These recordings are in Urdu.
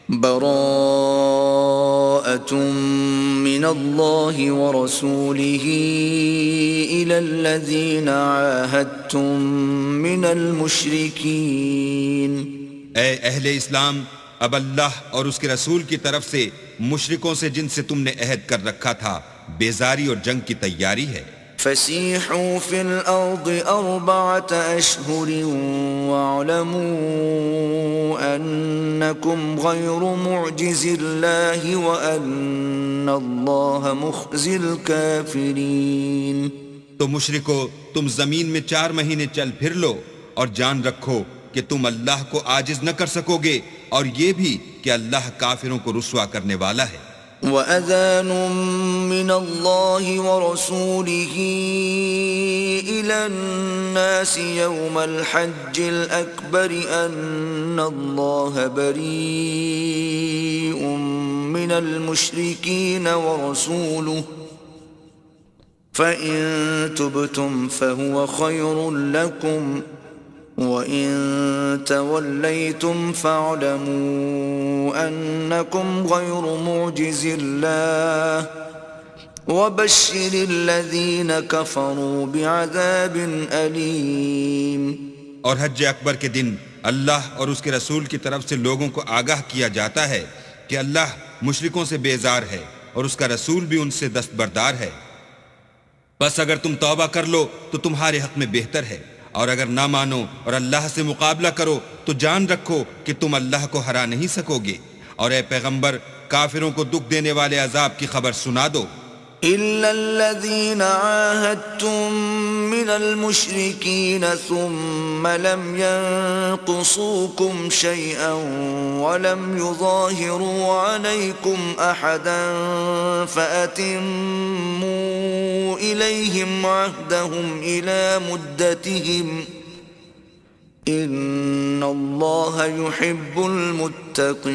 براءة من الله ورسوله إلى الذين عاهدتم من المشركين. اے اہل اسلام، اب اللہ اور اس کے رسول کی طرف سے مشرکوں سے جن سے تم نے عہد کر رکھا تھا بیزاری اور جنگ کی تیاری ہے. فسيحوا في الأرض 4 أشهر واعلموا أنكم غير معجز الله وأن الله مخزي الكافرين. تو مشرکو، تم زمین میں 4 مہینے چل پھر لو اور جان رکھو کہ تم اللہ کو عاجز نہ کر سکو گے، اور یہ بھی کہ اللہ کافروں کو رسوا کرنے والا ہے. وَأَذَانٌ مِّنَ اللَّهِ وَرَسُولِهِ إِلَى النَّاسِ يَوْمَ الْحَجِّ الْأَكْبَرِ أَنَّ اللَّهَ بَرِيءٌ مِّنَ الْمُشْرِكِينَ وَرَسُولُهُ فَإِن تُبْتُمْ فَهُوَ خَيْرٌ لَّكُمْ وَإِن تَوَلَّيْتُمْ فَاعْلَمُوا أَنَّكُمْ غَيْرُ مُعْجِزِ اللَّهِ وَبَشِّرِ الَّذِينَ كَفَرُوا بِعَذَابٍ أَلِيمٍ. اور حج اکبر کے دن اللہ اور اس کے رسول کی طرف سے لوگوں کو آگاہ کیا جاتا ہے کہ اللہ مشرکوں سے بیزار ہے اور اس کا رسول بھی ان سے دستبردار ہے. بس اگر تم توبہ کر لو تو تمہارے حق میں بہتر ہے، اور اگر نہ مانو اور اللہ سے مقابلہ کرو تو جان رکھو کہ تم اللہ کو ہرا نہیں سکو گے. اور اے پیغمبر، کافروں کو دکھ دینے والے عذاب کی خبر سنا دو. إِلَّا الَّذِينَ عَاهَدتُّم مِّنَ الْمُشْرِكِينَ ثُمَّ لَمْ يَنقُصُوكُمْ شَيْئًا وَلَمْ يُظَاهِرُوا عَلَيْكُمْ أَحَدًا فَأَتِمُّوا إِلَيْهِمْ عَهْدَهُمْ إِلَى مُدَّتِهِمْ إِنَّ اللَّهَ يُحِبُّ الْمُتَّقِينَ.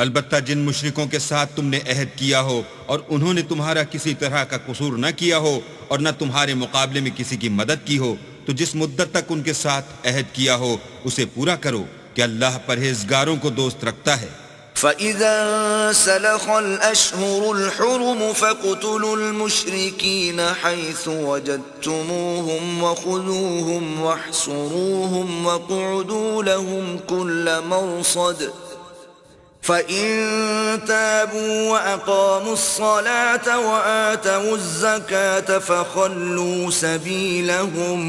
البتہ جن مشرکوں کے ساتھ تم نے عہد کیا ہو اور انہوں نے تمہارا کسی طرح کا قصور نہ کیا ہو اور نہ تمہارے مقابلے میں کسی کی مدد کی ہو، تو جس مدت تک ان کے ساتھ عہد کیا ہو اسے پورا کرو کہ اللہ پرہیزگاروں کو دوست رکھتا ہے. فَإِذَا انسَلَخَ الْأَشْهُرُ الْحُرُمُ فَاقْتُلُوا الْمُشْرِكِينَ حَيْثُ وَجَدتُّمُوهُمْ وَخُذُوهُمْ وَاحْصُرُوهُمْ وَاقْعُدُوا لَهُمْ كُلَّ مَرْصَدٍ فَإِن تَابُوا وَأَقَامُوا الصَّلَاةَ وَآتَوُا الزَّكَاةَ فَخَلُّوا سَبِيلَهُمْ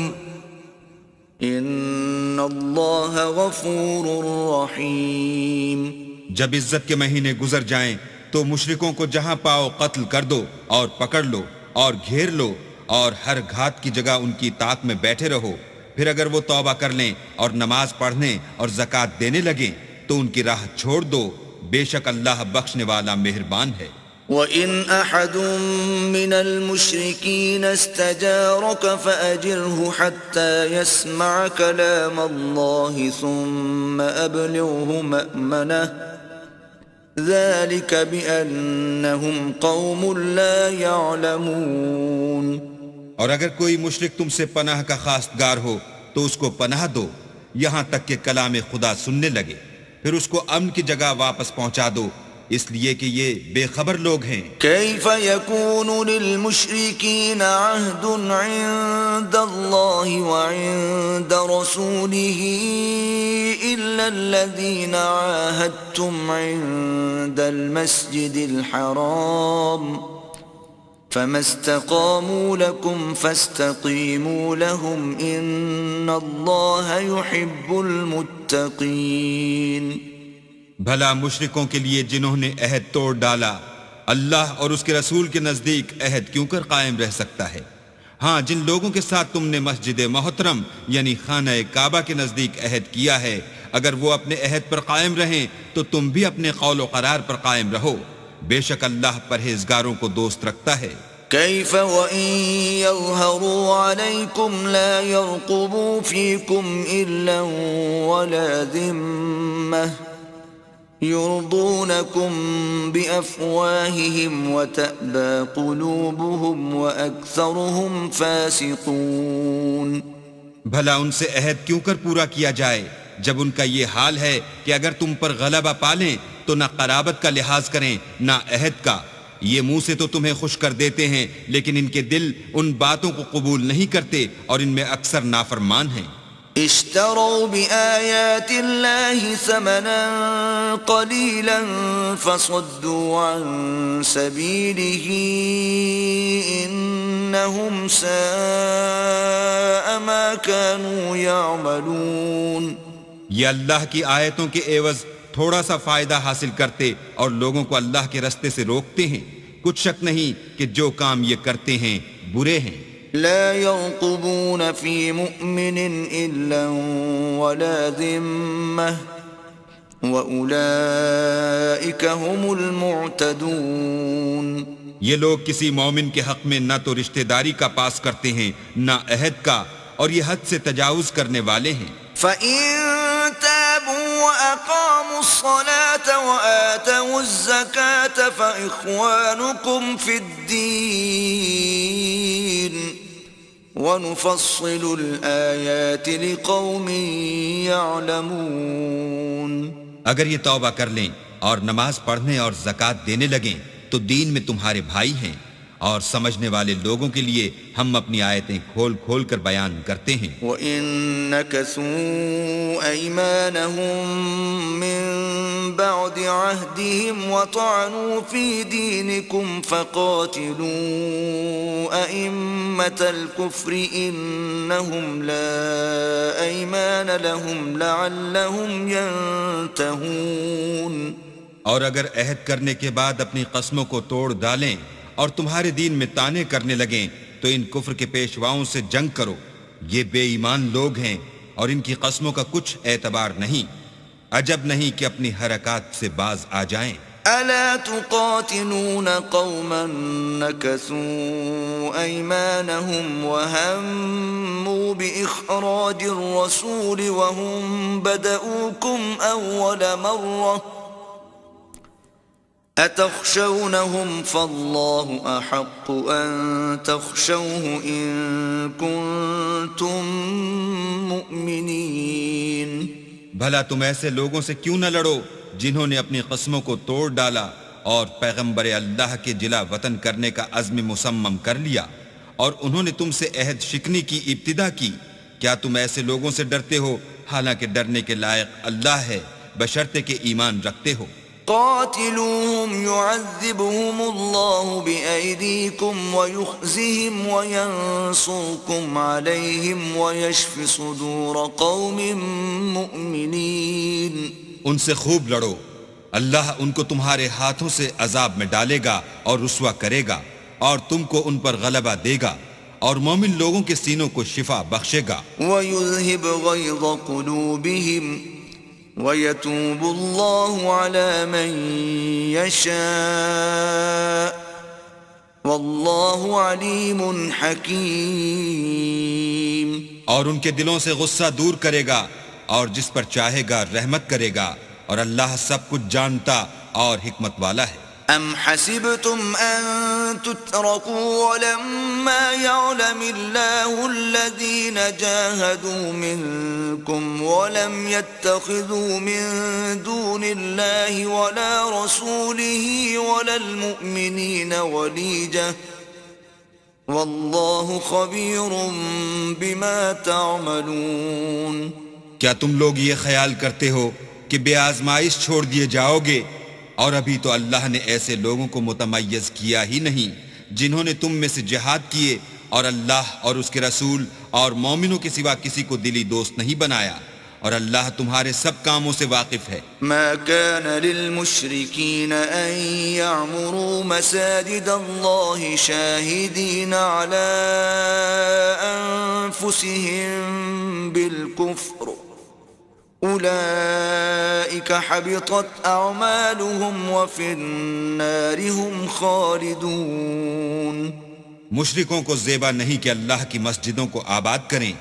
إِنَّ اللَّهَ غَفُورٌ رَّحِيمٌ. جب عزت کے مہینے گزر جائیں تو مشرکوں کو جہاں پاؤ قتل کر دو اور پکڑ لو اور گھیر لو، اور ہر گھات کی جگہ ان کی طاق میں بیٹھے رہو. پھر اگر وہ توبہ کر لیں اور نماز پڑھنے اور زکوٰۃ دینے لگیں تو ان کی راہ چھوڑ دو، بے شک اللہ بخشنے والا مہربان ہے. وَإِنْ أَحَدٌ مِّنَ الْمُشْرِكِينَ اسْتَجَارَكَ فَأَجِرْهُ حَتَّى يَسْمَعَ كَلَامَ اللَّهِ ثُمَّ أَبْلِغْهُ مَأْمَنَهُ ذَلِكَ بِأَنَّهُمْ قَوْمٌ لَا يَعْلَمُونَ. اور اگر کوئی مشرک تم سے پناہ کا خواستگار ہو تو اس کو پناہ دو یہاں تک کہ کلام خدا سننے لگے، پھر اس کو امن کی جگہ واپس پہنچا دو، اس لیے کہ یہ بے خبر لوگ ہیں. كيف يكون للمشركين عهد عند الله وعند رسوله إلا الذين عاهدتم عند المسجد الحرام فما استقاموا لكم فاستقيموا لهم إن الله يحب المتقين. بھلا مشرکوں کے لیے جنہوں نے عہد توڑ ڈالا اللہ اور اس کے رسول کے نزدیک عہد کیوں کر قائم رہ سکتا ہے؟ ہاں، جن لوگوں کے ساتھ تم نے مسجد محترم یعنی خانہ کعبہ کے نزدیک عہد کیا ہے، اگر وہ اپنے عہد پر قائم رہیں تو تم بھی اپنے قول و قرار پر قائم رہو، بے شک اللہ پرہیزگاروں کو دوست رکھتا ہے. كيف وإن يظهروا عليكم لا يرقبوا فيكم إلا ولا ذمة يرضونكم بأفواههم وتأبى قلوبهم وأكثرهم فاسقون. بھلا ان سے عہد کیوں کر پورا کیا جائے جب ان کا یہ حال ہے کہ اگر تم پر غلبہ پالیں تو نہ قرابت کا لحاظ کریں نہ عہد کا. یہ منہ سے تو تمہیں خوش کر دیتے ہیں لیکن ان کے دل ان باتوں کو قبول نہیں کرتے اور ان میں اکثر نافرمان ہیں. اشتروا بآيات الله ثمنا قليلا فصدوا عن سبيله إنهم ساء ما كانوا يعملون. یہ اللہ کی آیتوں کے عوض تھوڑا سا فائدہ حاصل کرتے اور لوگوں کو اللہ کے رستے سے روکتے ہیں. کچھ شک نہیں کہ جو کام یہ کرتے ہیں برے ہیں. لا يرقبون في مؤمن إلا ولا ذمة وأولئك هم المعتدون. یہ لوگ کسی مومن کے حق میں نہ تو رشتہ داری کا پاس کرتے ہیں نہ عہد کا اور یہ حد سے تجاوز کرنے والے ہیں. فَإِن تَابُوا وَأَقَامُوا الصَّلَاةَ وَآتَوُا الزَّكَاةَ فَإِخْوَانُكُمْ فِي الدِّينِ وَنُفَصِّلُ الْآيَاتِ لِقَوْمٍ يَعْلَمُونَ. اگر یہ توبہ کر لیں اور نماز پڑھنے اور زکوٰۃ دینے لگیں تو دین میں تمہارے بھائی ہیں اور سمجھنے والے لوگوں کے لیے ہم اپنی آیتیں کھول کھول کر بیان کرتے ہیں. وَإِن نَكَثُوا أَيْمَانَهُم مِّن بَعْدِ عَهْدِهِمْ وَطَعَنُوا فِي دِينِكُمْ فَقَاتِلُوا أَئِمَّةَ الْكُفْرِ إِنَّهُمْ لَا أَيْمَانَ لَهُمْ لَعَلَّهُمْ يَنْتَهُونَ. اور اگر عہد کرنے کے بعد اپنی قسموں کو توڑ ڈالیں اور تمہارے دین میں طعنے کرنے لگیں تو ان کفر کے پیشواؤں سے جنگ کرو. یہ بے ایمان لوگ ہیں اور ان کی قسموں کا کچھ اعتبار نہیں. عجب نہیں کہ اپنی حرکات سے باز آ جائیں. ألا تقاتلون قوما نكثوا أيمانهم وهموا بإخراج الرسول وهم بدؤوكم أول مرة أتخشونهم فالله أحق أن تخشوه إن كنتم مؤمنين. بھلا تم ایسے لوگوں سے کیوں نہ لڑو جنہوں نے اپنی قسموں کو توڑ ڈالا اور پیغمبر اللہ کے جلا وطن کرنے کا عزم مصمم کر لیا اور انہوں نے تم سے عہد شکنی کی ابتدا کی. کیا تم ایسے لوگوں سے ڈرتے ہو حالانکہ ڈرنے کے لائق اللہ ہے بشرطے کہ ایمان رکھتے ہو. قاتلوهم يعذبهم الله بأيديكم ويخزهم وينصركم عليهم ويشف صدور قوم مؤمنين. ان سے خوب لڑو، اللہ ان کو تمہارے ہاتھوں سے عذاب میں ڈالے گا اور رسوا کرے گا اور تم کو ان پر غلبہ دے گا اور مومن لوگوں کے سینوں کو شفا بخشے گا. وَيُذْهِبْ غَيْظَ قُلُوبِهِمْ وَيَتُوبُ اللَّهُ عَلَى مَن يَشَاءُ وَاللَّهُ عَلِيمٌ حَكِيمٌ. اور ان کے دلوں سے غصہ دور کرے گا اور جس پر چاہے گا رحمت کرے گا اور اللہ سب کچھ جانتا اور حکمت والا ہے. أَمْ حَسِبْتُمْ أَن تُتْرَكُوا وَلَمَّا يَعْلَمِ اللَّهُ الَّذِينَ جَاهَدُوا مِنكُمْ وَلَمْ يَتَّخِذُوا مِن دُونِ اللَّهِ وَلَا رَسُولِهِ وَلَا الْمُؤْمِنِينَ وَلِيجَةً وَاللَّهُ خَبِيرٌ بِمَا تَعْمَلُونَ. کیا تم لوگ یہ خیال کرتے ہو کہ بے آزمائش چھوڑ دیے جاؤ گے؟ اور ابھی تو اللہ نے ایسے لوگوں کو متمیز کیا ہی نہیں جنہوں نے تم میں سے جہاد کیے اور اللہ اور اس کے رسول اور مومنوں کے سوا کسی کو دلی دوست نہیں بنایا اور اللہ تمہارے سب کاموں سے واقف ہے. ما كان للمشركين أن يعمروا مساجد الله شاهدين على أنفسهم بالكفر أولئك حبطت أعمالهم وفي النار هم خالدون. مشرکوں کو زیبا نہیں کہ اللہ کی مسجدوں کو آباد کریں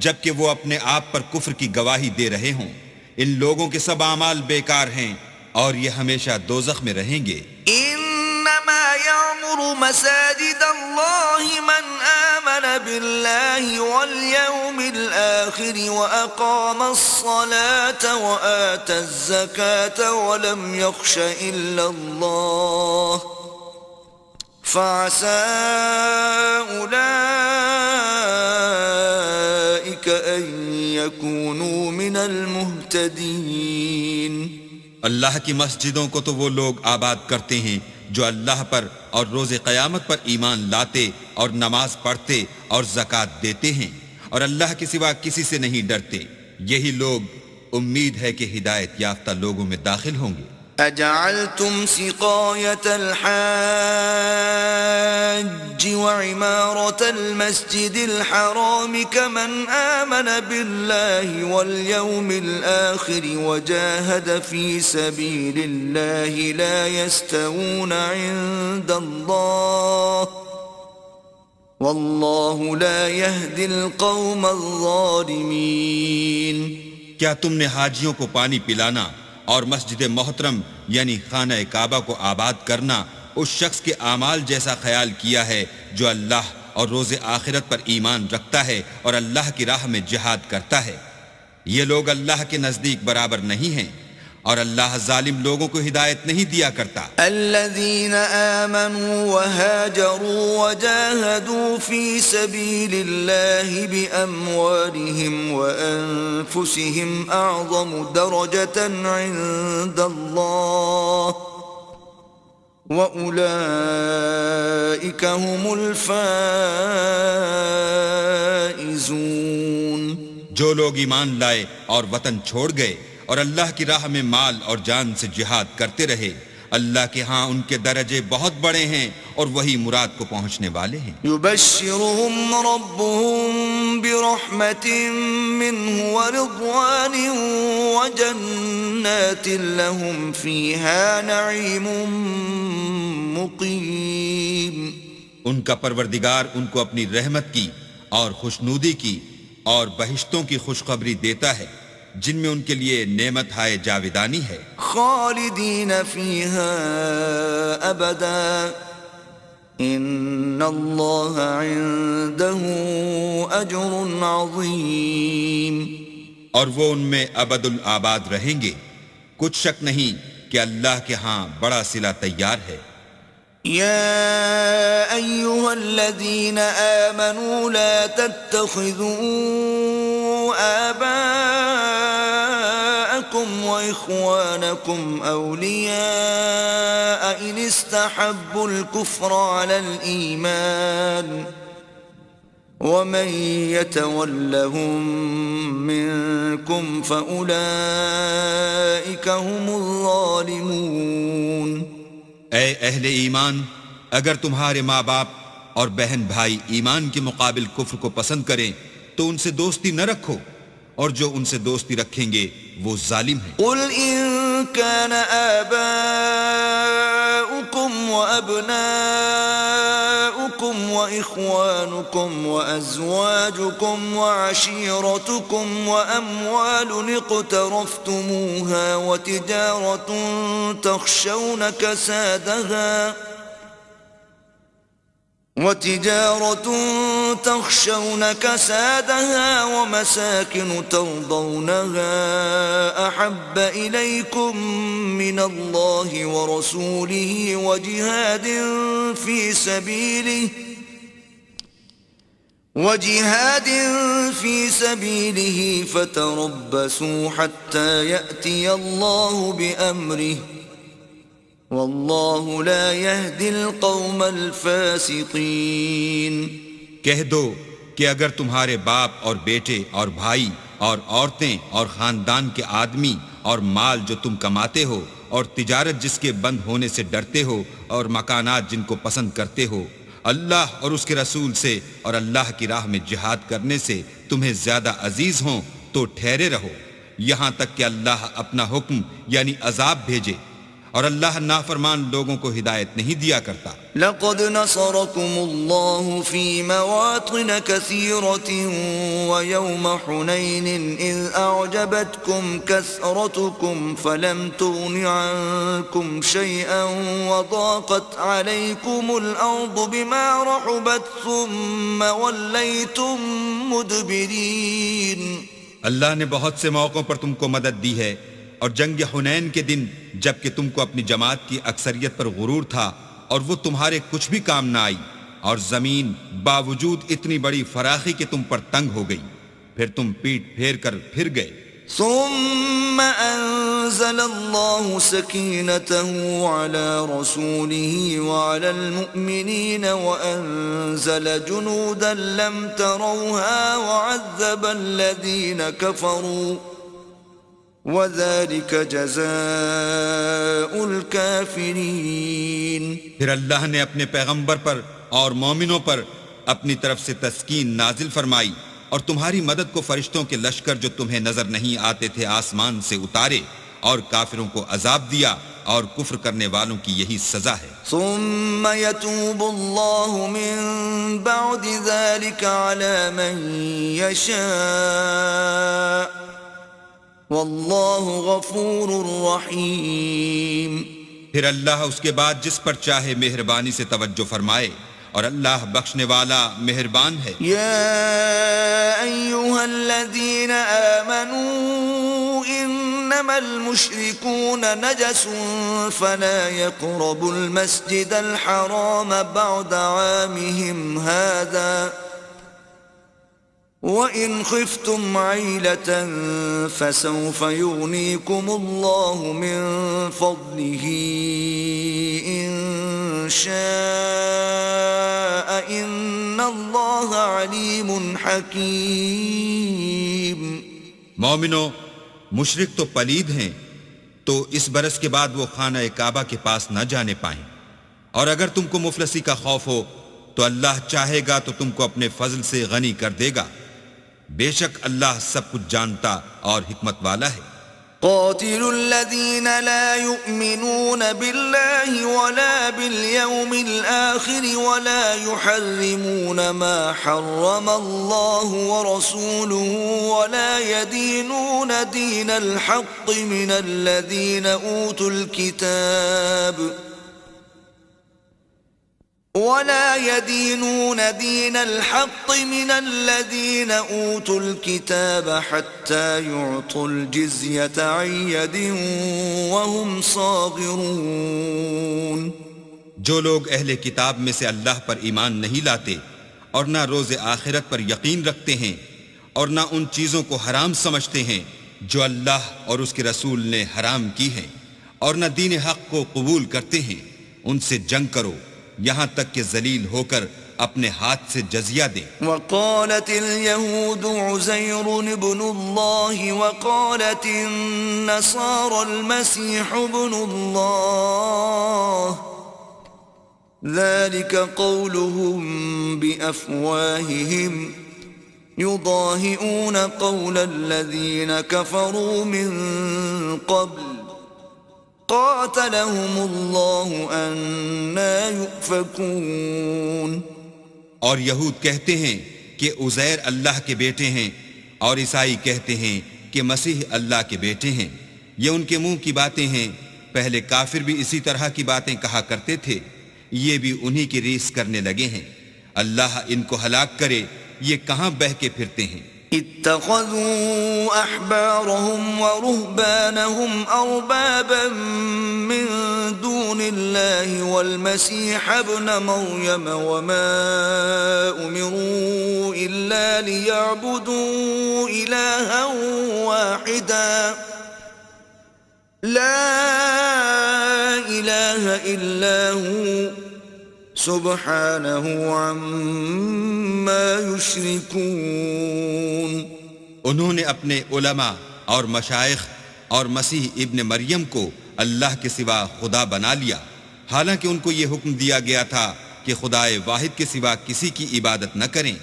جبکہ وہ اپنے آپ پر کفر کی گواہی دے رہے ہوں. ان لوگوں کے سب اعمال بیکار ہیں اور یہ ہمیشہ دوزخ میں رہیں گے. إنما يعمر مساجد الله من آمن آمن بالله واليوم الآخر وأقام الصلاة وآتى الزكاة ولم يخش إلا الله فعسى أولئك أن يكونوا من المهتدين. اللہ کی مسجدوں کو تو وہ لوگ آباد کرتے ہیں جو اللہ پر اور روز قیامت پر ایمان لاتے اور نماز پڑھتے اور زکوٰۃ دیتے ہیں اور اللہ کے سوا کسی سے نہیں ڈرتے. یہی لوگ امید ہے کہ ہدایت یافتہ لوگوں میں داخل ہوں گے. أجعلتم سقاية الحاج وعمارة المسجد الحرام كمن آمن بالله واليوم الآخر وجاهد في سبيل الله لا يستوون عند الله والله لا يهدي القوم الظالمين. کیا تم نے حاجیوں کو پانی پلانا اور مسجد محترم یعنی خانہ کعبہ کو آباد کرنا اس شخص کے اعمال جیسا خیال کیا ہے جو اللہ اور روز آخرت پر ایمان رکھتا ہے اور اللہ کی راہ میں جہاد کرتا ہے؟ یہ لوگ اللہ کے نزدیک برابر نہیں ہیں اور اللہ ظالم لوگوں کو ہدایت نہیں دیا کرتا. الذين آمنوا وهاجروا وجاهدوا في سبيل الله بأموالهم وأنفسهم أعظم درجة عند الله وأولئك هم الفائزون. جو لوگ ایمان لائے اور وطن چھوڑ گئے اور اللہ کی راہ میں مال اور جان سے جہاد کرتے رہے، اللہ کے ہاں ان کے درجے بہت بڑے ہیں اور وہی مراد کو پہنچنے والے ہیں. يبشرهم ربهم برحمة منه ورضوان وجنات لهم فيها نعيم مقيم. ان کا پروردگار ان کو اپنی رحمت کی اور خوشنودی کی اور بہشتوں کی خوشخبری دیتا ہے جن میں ان کے لیے نعمت ہائے جاویدانی ہے. خالدین فیہا ابدا ان اللہ عنده اجر عظیم. اور وہ ان میں ابد الآباد رہیں گے، کچھ شک نہیں کہ اللہ کے ہاں بڑا صلہ تیار ہے. يا أيها الذين آمنوا لا تتخذوا آباءكم وإخوانكم أولياء إن استحبوا الكفر على الإيمان ومن يتولهم منكم فأولئك هم الظالمون. اے اہل ایمان، اگر تمہارے ماں باپ اور بہن بھائی ایمان کے مقابل کفر کو پسند کریں تو ان سے دوستی نہ رکھو، اور جو ان سے دوستی رکھیں گے وہ ظالم ہیں. قل ان كان آباؤكم وأبناؤكم وإخوانكم وأزواجكم وعشيرتكم وأموال اقترفتموها وتجارة تخشون كسادها ومساكن ترضونها أحب إليكم من الله ورسوله وجهاد في سبيله فتربصوا حتى يأتي الله بأمره واللہ لا يهدي القوم الفاسقین. کہہ دو کہ اگر تمہارے باپ اور بیٹے اور بھائی اور عورتیں اور خاندان کے آدمی اور مال جو تم کماتے ہو اور تجارت جس کے بند ہونے سے ڈرتے ہو اور مکانات جن کو پسند کرتے ہو اللہ اور اس کے رسول سے اور اللہ کی راہ میں جہاد کرنے سے تمہیں زیادہ عزیز ہوں تو ٹھہرے رہو یہاں تک کہ اللہ اپنا حکم یعنی عذاب بھیجے. اور اللہ نافرمان لوگوں کو ہدایت نہیں دیا کرتا۔ لقد نصركم الله في مواطن كثيرة ويوم حنين إذ أعجبتكم كثرتكم فلم تغن عنكم شيئا وضاقت عليكم الأرض بما رحبت ثم وليتم مدبرين۔ اللہ نے بہت سے موقعوں پر تم کو مدد دی ہے، اور جنگ حنین کے دن جبکہ تم کو اپنی جماعت کی اکثریت پر غرور تھا اور وہ تمہارے کچھ بھی کام نہ آئی، اور زمین باوجود اتنی بڑی فراخی کہ تم پر تنگ ہو گئی، پھر تم پیٹ پھیر کر پھر گئے۔ ثم أنزل الله سكينته على رسوله وعلى المؤمنين وأنزل جنودا لم تروها وعذب الذين كفروا وَذَلِكَ جَزَاءُ الْكَافِرِينَ۔ پھر اللہ نے اپنے پیغمبر پر اور مومنوں پر اپنی طرف سے تسکین نازل فرمائی، اور تمہاری مدد کو فرشتوں کے لشکر جو تمہیں نظر نہیں آتے تھے آسمان سے اتارے، اور کافروں کو عذاب دیا، اور کفر کرنے والوں کی یہی سزا ہے۔ ثم يتوب الله من بعد ذلك على من يشاء واللہ غفور رحیم۔ پھر اللہ اس کے بعد جس پر چاہے مہربانی سے توجہ فرمائے، اور اللہ بخشنے والا مہربان ہے۔ یا ایہا الذین آمنوا انما المشرکون نجس فلا يقربوا المسجد الحرام بعد عامهم هذا وَإِنْ خِفْتُمْ عَيْلَةً فَسَوْفَ يُغْنِيكُمُ اللَّهُ مِنْ فَضْلِهِ إِنْ شَاءَ إِنَّ اللَّهَ عَلِيمٌ حَكِيمٌ۔ مومنو، مشرک تو پلید ہیں، تو اس برس کے بعد وہ خانہ کعبہ کے پاس نہ جانے پائیں، اور اگر تم کو مفلسی کا خوف ہو تو اللہ چاہے گا تو تم کو اپنے فضل سے غنی کر دے گا، بے شک اللہ سب کچھ جانتا اور حکمت والا ہے۔ قاتلوا الذين لا يؤمنون بالله ولا باليوم الآخر ولا يحرمون ما حرم الله ورسوله ولا يدينون دين الحق من الذين أوتوا الكتاب حتى يعطوا الجزية عن يد وهم صاغرون۔ جو لوگ اہل کتاب میں سے اللہ پر ایمان نہیں لاتے اور نہ روز آخرت پر یقین رکھتے ہیں اور نہ ان چیزوں کو حرام سمجھتے ہیں جو اللہ اور اس کے رسول نے حرام کی ہیں، اور نہ دین حق کو قبول کرتے ہیں، ان سے جنگ کرو یہاں تک کہ ذلیل ہو کر اپنے ہاتھ سے جزیہ دیں۔ وقالت اليهود عزير ابن الله وقالت النصارى المسيح ابن الله ذلك قولهم بأفواههم يضاهئون قول الذين كفروا من قبل قاتلهم الله أنا يؤفكون۔ اور یہود کہتے ہیں کہ عزیر اللہ کے بیٹے ہیں، اور عیسائی کہتے ہیں کہ مسیح اللہ کے بیٹے ہیں، یہ ان کے منہ کی باتیں ہیں، پہلے کافر بھی اسی طرح کی باتیں کہا کرتے تھے، یہ بھی انہی کی ریس کرنے لگے ہیں، اللہ ان کو ہلاک کرے، یہ کہاں بہہ کے پھرتے ہیں۔ اتخذوا احبارهم ورهبانهم اربابا من دون الله والمسيح ابن مريم وما امروا الا ليعبدوا الها واحدا لا اله الا هو سبحانہ عما یشرکون۔ انہوں نے اپنے علماء اور مشائخ اور مسیح ابن مریم کو اللہ کے سوا خدا بنا لیا، حالانکہ ان کو یہ حکم دیا گیا تھا کہ خدائے واحد کے سوا کسی کی عبادت نہ کریں،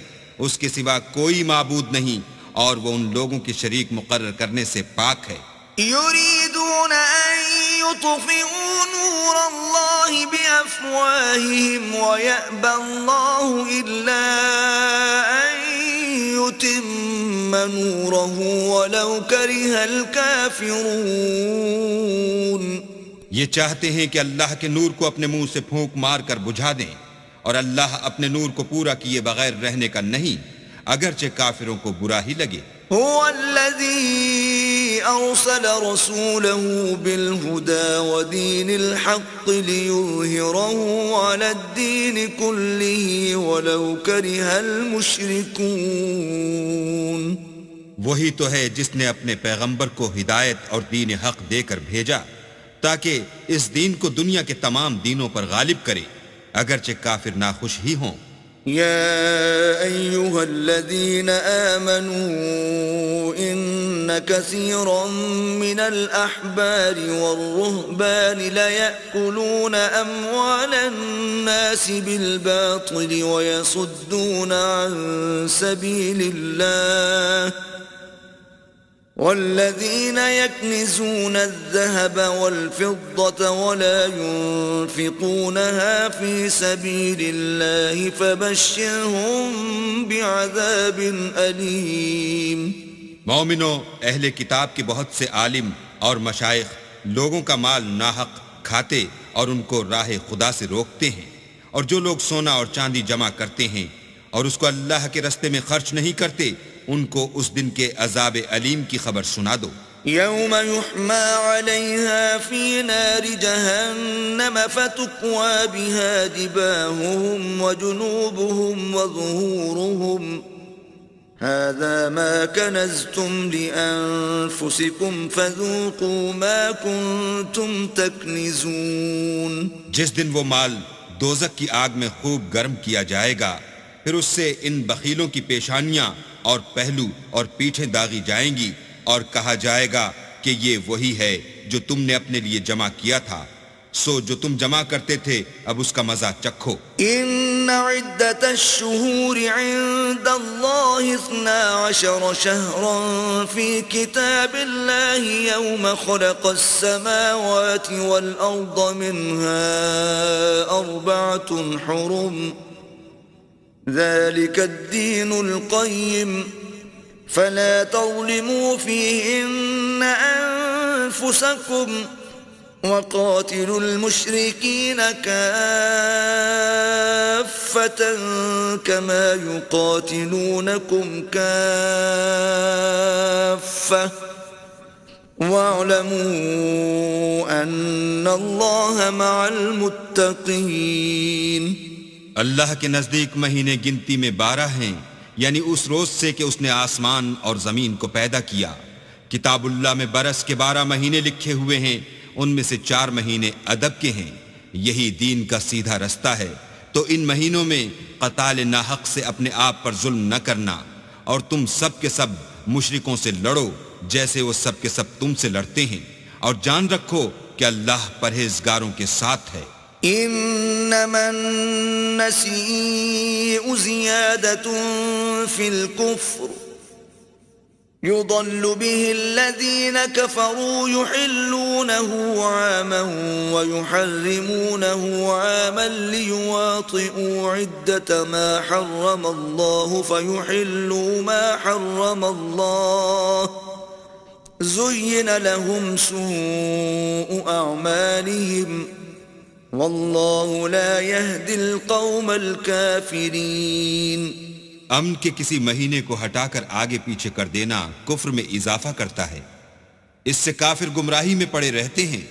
اس کے سوا کوئی معبود نہیں، اور وہ ان لوگوں کے شریک مقرر کرنے سے پاک ہے۔ يريدون أن يطفئوا نور الله بأفواههم ويأبى الله إلا أن يتم نوره ولو كره الكافرون. یہ چاہتے ہیں کہ اللہ کے نور کو اپنے منہ سے پھونک مار کر بجھا دیں، اور اللہ اپنے نور کو پورا کیے بغیر رہنے کا نہیں، اگرچہ کافروں کو برا ہی لگے. هو الذي أرسل رسوله بالهدى ودين الحق ليظهره على الدين كله ولو كره المشركون. وہی تو ہے جس نے اپنے پیغمبر کو ہدایت اور دین حق دے کر بھیجا تاکہ اس دین کو دنیا کے تمام دینوں پر غالب کرے، اگرچہ کافر ناخوش ہی ہوں. يا أيها الذين آمنوا إن كثيرا من الأحبار والرهبان ليأكلون أموال الناس بالباطل ويصدون عن سبيل الله والذين يكنزون الذهب والفضة ولا ينفقونها في سبيل الله فبشرهم بعذاب أليم. مومنو، اہل کتاب کے بہت سے عالم اور مشائخ لوگوں کا مال ناحق کھاتے اور ان کو راہ خدا سے روکتے ہیں، اور جو لوگ سونا اور چاندی جمع کرتے ہیں اور اس کو اللہ کے رستے میں خرچ نہیں کرتے، ان کو اس دن کے عذاب علیم کی خبر سنا دو. يوم يحمى عليها في نار جهنم فتكوى بها جباههم وجنوبهم وظهورهم هذا ما كنزتم لأنفسكم فذوقوا ما كنتم تكنزون. جس دن وہ مال دوزخ کی آگ میں خوب گرم کیا جائے گا، پھر اس سے ان بخیلوں کی پیشانیاں اور پہلو اور پیٹھیں داغی جائیں گی، اور کہا جائے گا کہ یہ وہی ہے جو تم نے اپنے لیے جمع کیا تھا، سو جو تم جمع کرتے تھے اب اس کا مزہ چکھو. ان عدت الشہور عند اللہ 12 شہرا فی کتاب اللہ یوم خلق السماوات والارض منها 4 حرم ذلك الدين القيم فلا تظلموا فيهن أنفسكم وقاتلوا المشركين كافة كما يقاتلونكم كافة واعلموا أن الله مع المتقين. اللہ کے نزدیک مہینے گنتی میں 12 ہیں، یعنی اس روز سے کہ اس نے آسمان اور زمین کو پیدا کیا. کتاب اللہ میں برس کے 12 مہینے لکھے ہوئے ہیں، ان میں سے 4 مہینے ادب کے ہیں. یہی دین کا سیدھا رستہ ہے. تو ان مہینوں میں قتال ناحق سے اپنے آپ پر ظلم نہ کرنا، اور تم سب کے سب مشرکوں سے لڑو جیسے وہ سب کے سب تم سے لڑتے ہیں، اور جان رکھو کہ اللہ پرہیزگاروں کے ساتھ ہے. انما النسيء زيادة في الكفر يضل به الذين كفروا يحلونه عاما ويحرمونه عاما ليواطئوا عدة ما حرم الله فيحلوا ما حرم الله زين لهم سوء أعمالهم واللہ لا يهدي القوم الكافرین. امن کے کسی مہینے کو ہٹا کر آگے پیچھے کر دینا کفر میں اضافہ کرتا ہے. اس سے کافر گمراہی میں پڑے رہتے ہیں.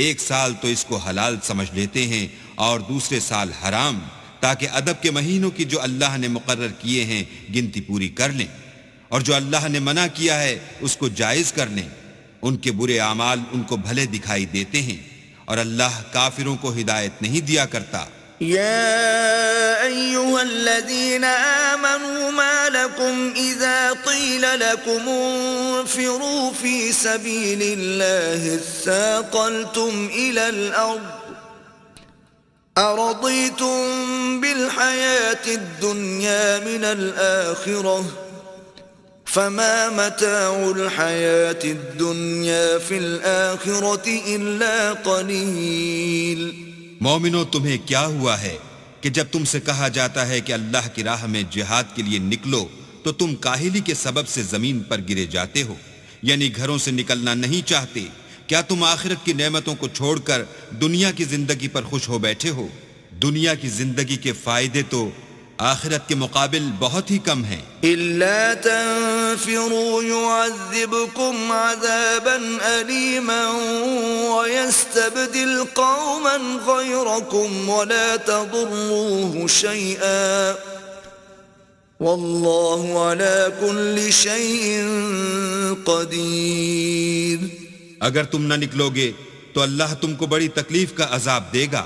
ایک سال تو اس کو حلال سمجھ لیتے ہیں اور دوسرے سال حرام، تاکہ ادب کے مہینوں کی جو اللہ نے مقرر کیے ہیں گنتی پوری کر لیں، اور جو اللہ نے منع کیا ہے اس کو جائز کر لیں. ان کے برے اعمال ان کو بھلے دکھائی دیتے ہیں، اور اللہ کافروں کو ہدایت نہیں دیا کرتا. يا أيها الذين آمنوا ما لكم إذا قيل لكم انفروا في سبيل الله اثاقلتم إلى الأرض أرضيتم بالحياة الدنيا من الآخرة فما متاع الحياة الدنيا في الآخرة إلا قليل. مومنو تمہیں کیا ہوا ہے کہ جب تم سے کہا جاتا ہے کہ اللہ کی راہ میں جہاد کے لیے نکلو تو تم کاہلی کے سبب سے زمین پر گرے جاتے ہو، یعنی گھروں سے نکلنا نہیں چاہتے. کیا تم آخرت کی نعمتوں کو چھوڑ کر دنیا کی زندگی پر خوش ہو بیٹھے ہو؟ دنیا کی زندگی کے فائدے تو آخرت کے مقابل بہت ہی کم ہیں. إلا تنفروا يعذبكم عذابا أليما ويستبدل قوما غيركم ولا تضروه شيئا والله على كل شيء قدير. اگر تم نہ نکلو گے تو اللہ تم کو بڑی تکلیف کا عذاب دے گا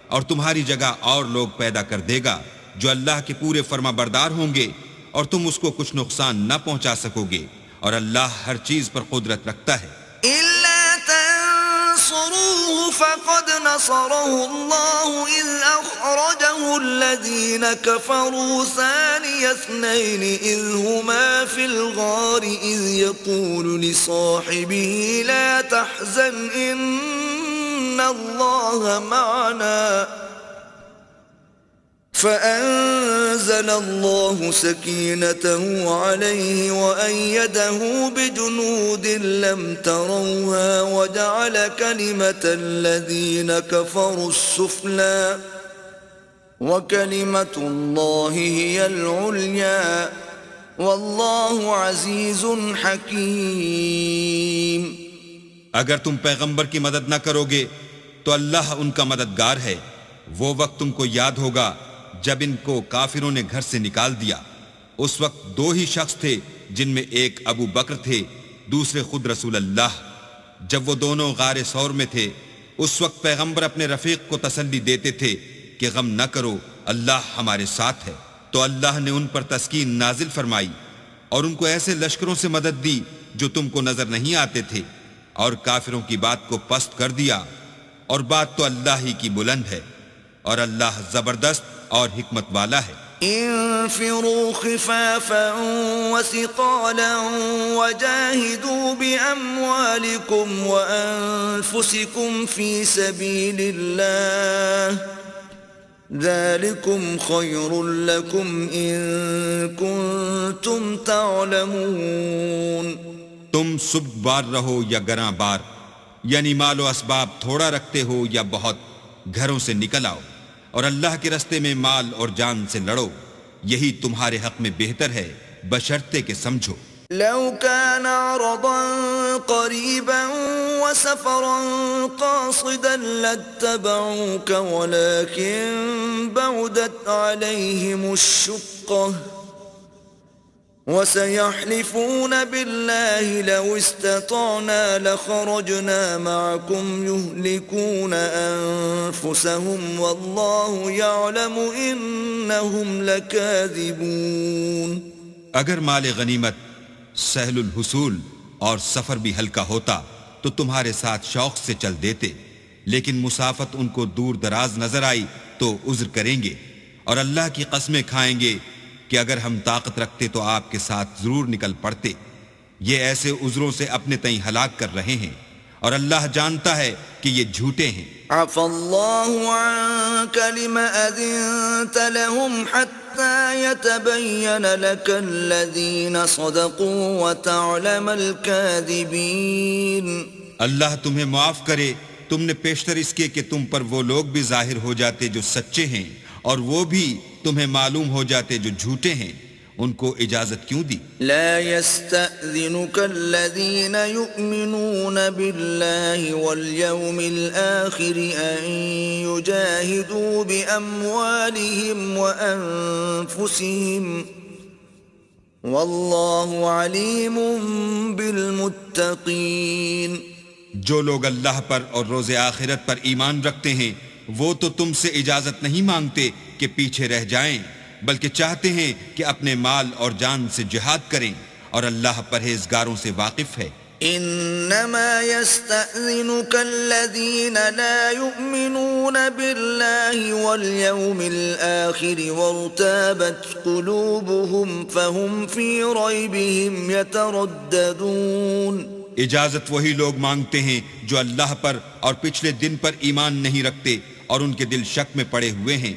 اور تمہاری جگہ اور لوگ پیدا کر دے گا جو اللہ کے پورے فرما بردار ہوں گے اور تم اس کو کچھ نقصان نہ پہنچا سکو گے، اور اللہ ہر چیز پر قدرت رکھتا ہے. إلا تنصروه فقد نصره الله إذ أخرجه الذين كفروا ثاني اثنين إذ هما في الغار إذ يقول لصاحبه لا تحزن إن الله معنا فأنزل الله سكينته عليه وأيده بجنود لم تروها وجعل كلمة الذين كفروا السفلى وكلمة الله هي العليا والله عزيز حكيم. اگر تم پیغمبر کی مدد نہ کرو گے تو اللہ ان کا مددگار ہے. وہ وقت تم کو یاد ہوگا جب ان کو کافروں نے گھر سے نکال دیا. اس وقت دو ہی شخص تھے جن میں ایک ابو بکر تھے، دوسرے خود رسول اللہ. جب وہ دونوں غار ثور میں تھے اس وقت پیغمبر اپنے رفیق کو تسلی دیتے تھے کہ غم نہ کرو، اللہ ہمارے ساتھ ہے. تو اللہ نے ان پر تسکین نازل فرمائی اور ان کو ایسے لشکروں سے مدد دی جو تم کو نظر نہیں آتے تھے، اور کافروں کی بات کو پست کر دیا. اور بات تو اللہ ہی کی بلند ہے، اور اللہ زبردست اور حکمت والا ہے. انفروا خفافا وثقالا وجاهدوا بأموالكم وأنفسكم في سبيل الله ذلكم خير لكم إن كنتم تعلمون. تم سبک بار رہو یا گراں بار، یعنی مال و اسباب تھوڑا رکھتے ہو یا بہت، گھروں سے نکل آؤ اور اللہ کے رستے میں مال اور جان سے لڑو، یہی تمہارے حق میں بہتر ہے بشرطے کہ سمجھو. لو كان عرضا قريبا وسفرا قاصدا لاتبعوك ولكن بعدت عليهم الشقة وسيحلفون بالله لو استطعنا لخرجنا معكم يهلكون أنفسهم والله يعلم إنهم لكاذبون. اگر مال غنیمت سہل الحصول اور سفر بھی ہلکا ہوتا تو تمہارے ساتھ شوق سے چل دیتے، لیکن مسافت ان کو دور دراز نظر آئی تو عذر کریں گے، اور اللہ کی قسمیں کھائیں گے کہ اگر ہم طاقت رکھتے تو آپ کے ساتھ ضرور نکل پڑتے. یہ ایسے عذروں سے اپنے تئیں ہلاک کر رہے ہیں، اور اللہ جانتا ہے کہ یہ جھوٹے ہیں. عفى الله عنك لما أذنت لهم حتى يتبين لك الذين صدقوا وتعلم الكاذبين. اللہ تمہیں معاف کرے، تم نے پیشتر اس کے کہ تم پر وہ لوگ بھی ظاہر ہو جاتے جو سچے ہیں، اور وہ بھی تمہیں معلوم ہو جاتے جو جھوٹے ہیں. ان کو اجازت کیوں دی؟ لا يستأذنك الذين يؤمنون بالله واليوم الآخر أن يجاهدوا بأموالهم وأنفسهم والله عليم بالمتقين. جو لوگ اللہ پر اور روز آخرت پر ایمان رکھتے ہیں وہ تو تم سے اجازت نہیں مانگتے کہ پیچھے رہ جائیں، بلکہ چاہتے ہیں کہ اپنے مال اور جان سے جہاد کریں، اور اللہ پرہیزگاروں سے واقف ہے. إنما يستأذنك الذين لا يؤمنون بالله واليوم الآخر وارتابت قلوبهم فهم في ريبهم يترددون. اجازت وہی لوگ مانگتے ہیں جو اللہ پر اور پچھلے دن پر ایمان نہیں رکھتے اور ان کے دل شک میں پڑے ہوئے ہیں،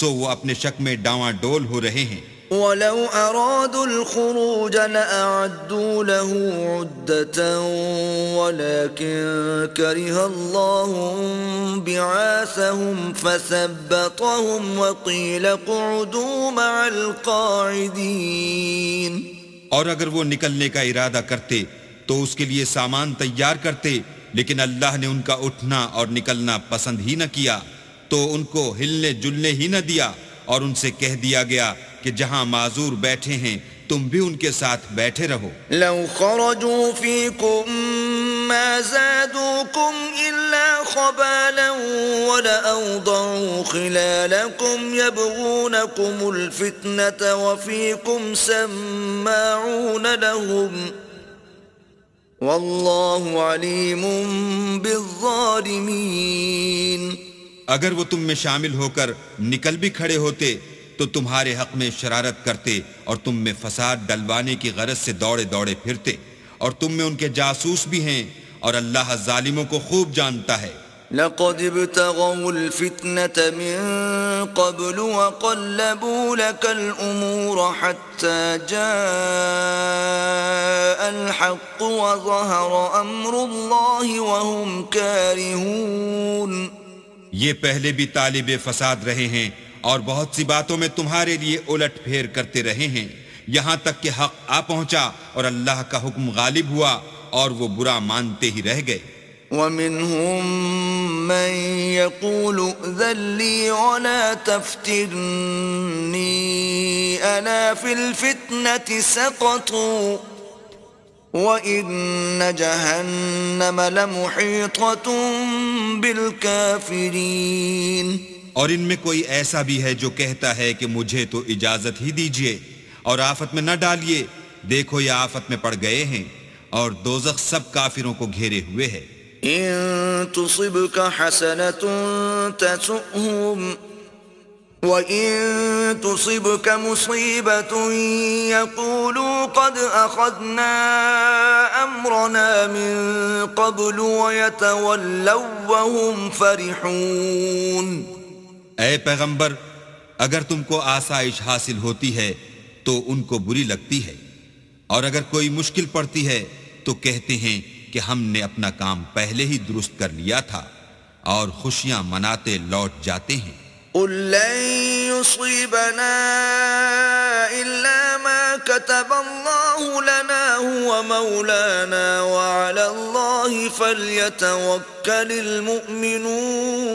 سو وہ اپنے شک میں ڈاواں ڈول ہو رہے ہیں. وَلَوْ أَرَادُوا الْخُرُوجَ لَأَعَدُّوا لَهُ عُدَّةً وَلَكِنْ كَرِهَ اللَّهُ بِعَاثَهُمْ فَثَبَّطَهُمْ وَقِيلَ اقْعُدُوا مَعَ الْقَاعِدِينَ. اور اگر وہ نکلنے کا ارادہ کرتے تو اس کے لیے سامان تیار کرتے، لیکن اللہ نے ان کا اٹھنا اور نکلنا پسند ہی نہ کیا، تو ان کو ہلنے جلنے ہی نہ دیا، اور ان سے کہہ دیا گیا کہ جہاں معذور بیٹھے ہیں تم بھی ان کے ساتھ بیٹھے رہو. لو خرجوا فيكم ما زادوكم إلا خبالا ولأوضعوا خلالكم يبغونكم الفتنة وفيكم سماعون لهم والله عليم بالظالمين. اگر وہ تم میں شامل ہو کر نکل بھی کھڑے ہوتے تو تمہارے حق میں شرارت کرتے اور تم میں فساد ڈلوانے کی غرض سے دوڑے دوڑے پھرتے، اور تم میں ان کے جاسوس بھی ہیں، اور اللہ ظالموں کو خوب جانتا ہے. لقد ابتغوا الفتنة من قبل وقلبوا لك الأمور حتى جاء الحق وظهر أمر الله وهم كارهون. یہ پہلے بھی طالب فساد رہے ہیں اور بہت سی باتوں میں تمہارے لیے الٹ پھیر کرتے رہے ہیں، یہاں تک کہ حق آ پہنچا اور اللہ کا حکم غالب ہوا اور وہ برا مانتے ہی رہ گئے. وَمِنْهُمْ مَنْ يَقُولُ ائْذَنْ لِي وَلَا تَفْتِنِّي أَلَا فِي الْفِتْنَةِ سَقَطُوا وَإِنَّ جَهَنَّمَ لَمُحِيطَةٌ بِالْكَافِرِينَ. اور ان میں کوئی ایسا بھی ہے جو کہتا ہے کہ مجھے تو اجازت ہی دیجیے اور آفت میں نہ ڈالیے، دیکھو یہ آفت میں پڑ گئے ہیں اور دوزخ سب کافروں کو گھیرے ہوئے ہے. إن تصبك حسنة تسؤهم وإن تصبك مصيبة يقولوا قد أخذنا أمرنا من قبل ويتولوا وهم فرحون. اے پیغمبر، اگر تم کو آسائش حاصل ہوتی ہے تو ان کو بری لگتی ہے، اور اگر کوئی مشکل پڑتی ہے تو کہتے ہیں کہ ہم نے اپنا کام پہلے ہی درست کر لیا تھا، اور خوشیاں مناتے لوٹ جاتے ہیں. قل لن يصيبنا إلا ما كتب الله لنا هو مولانا وعلى الله فليتوكل المؤمنون.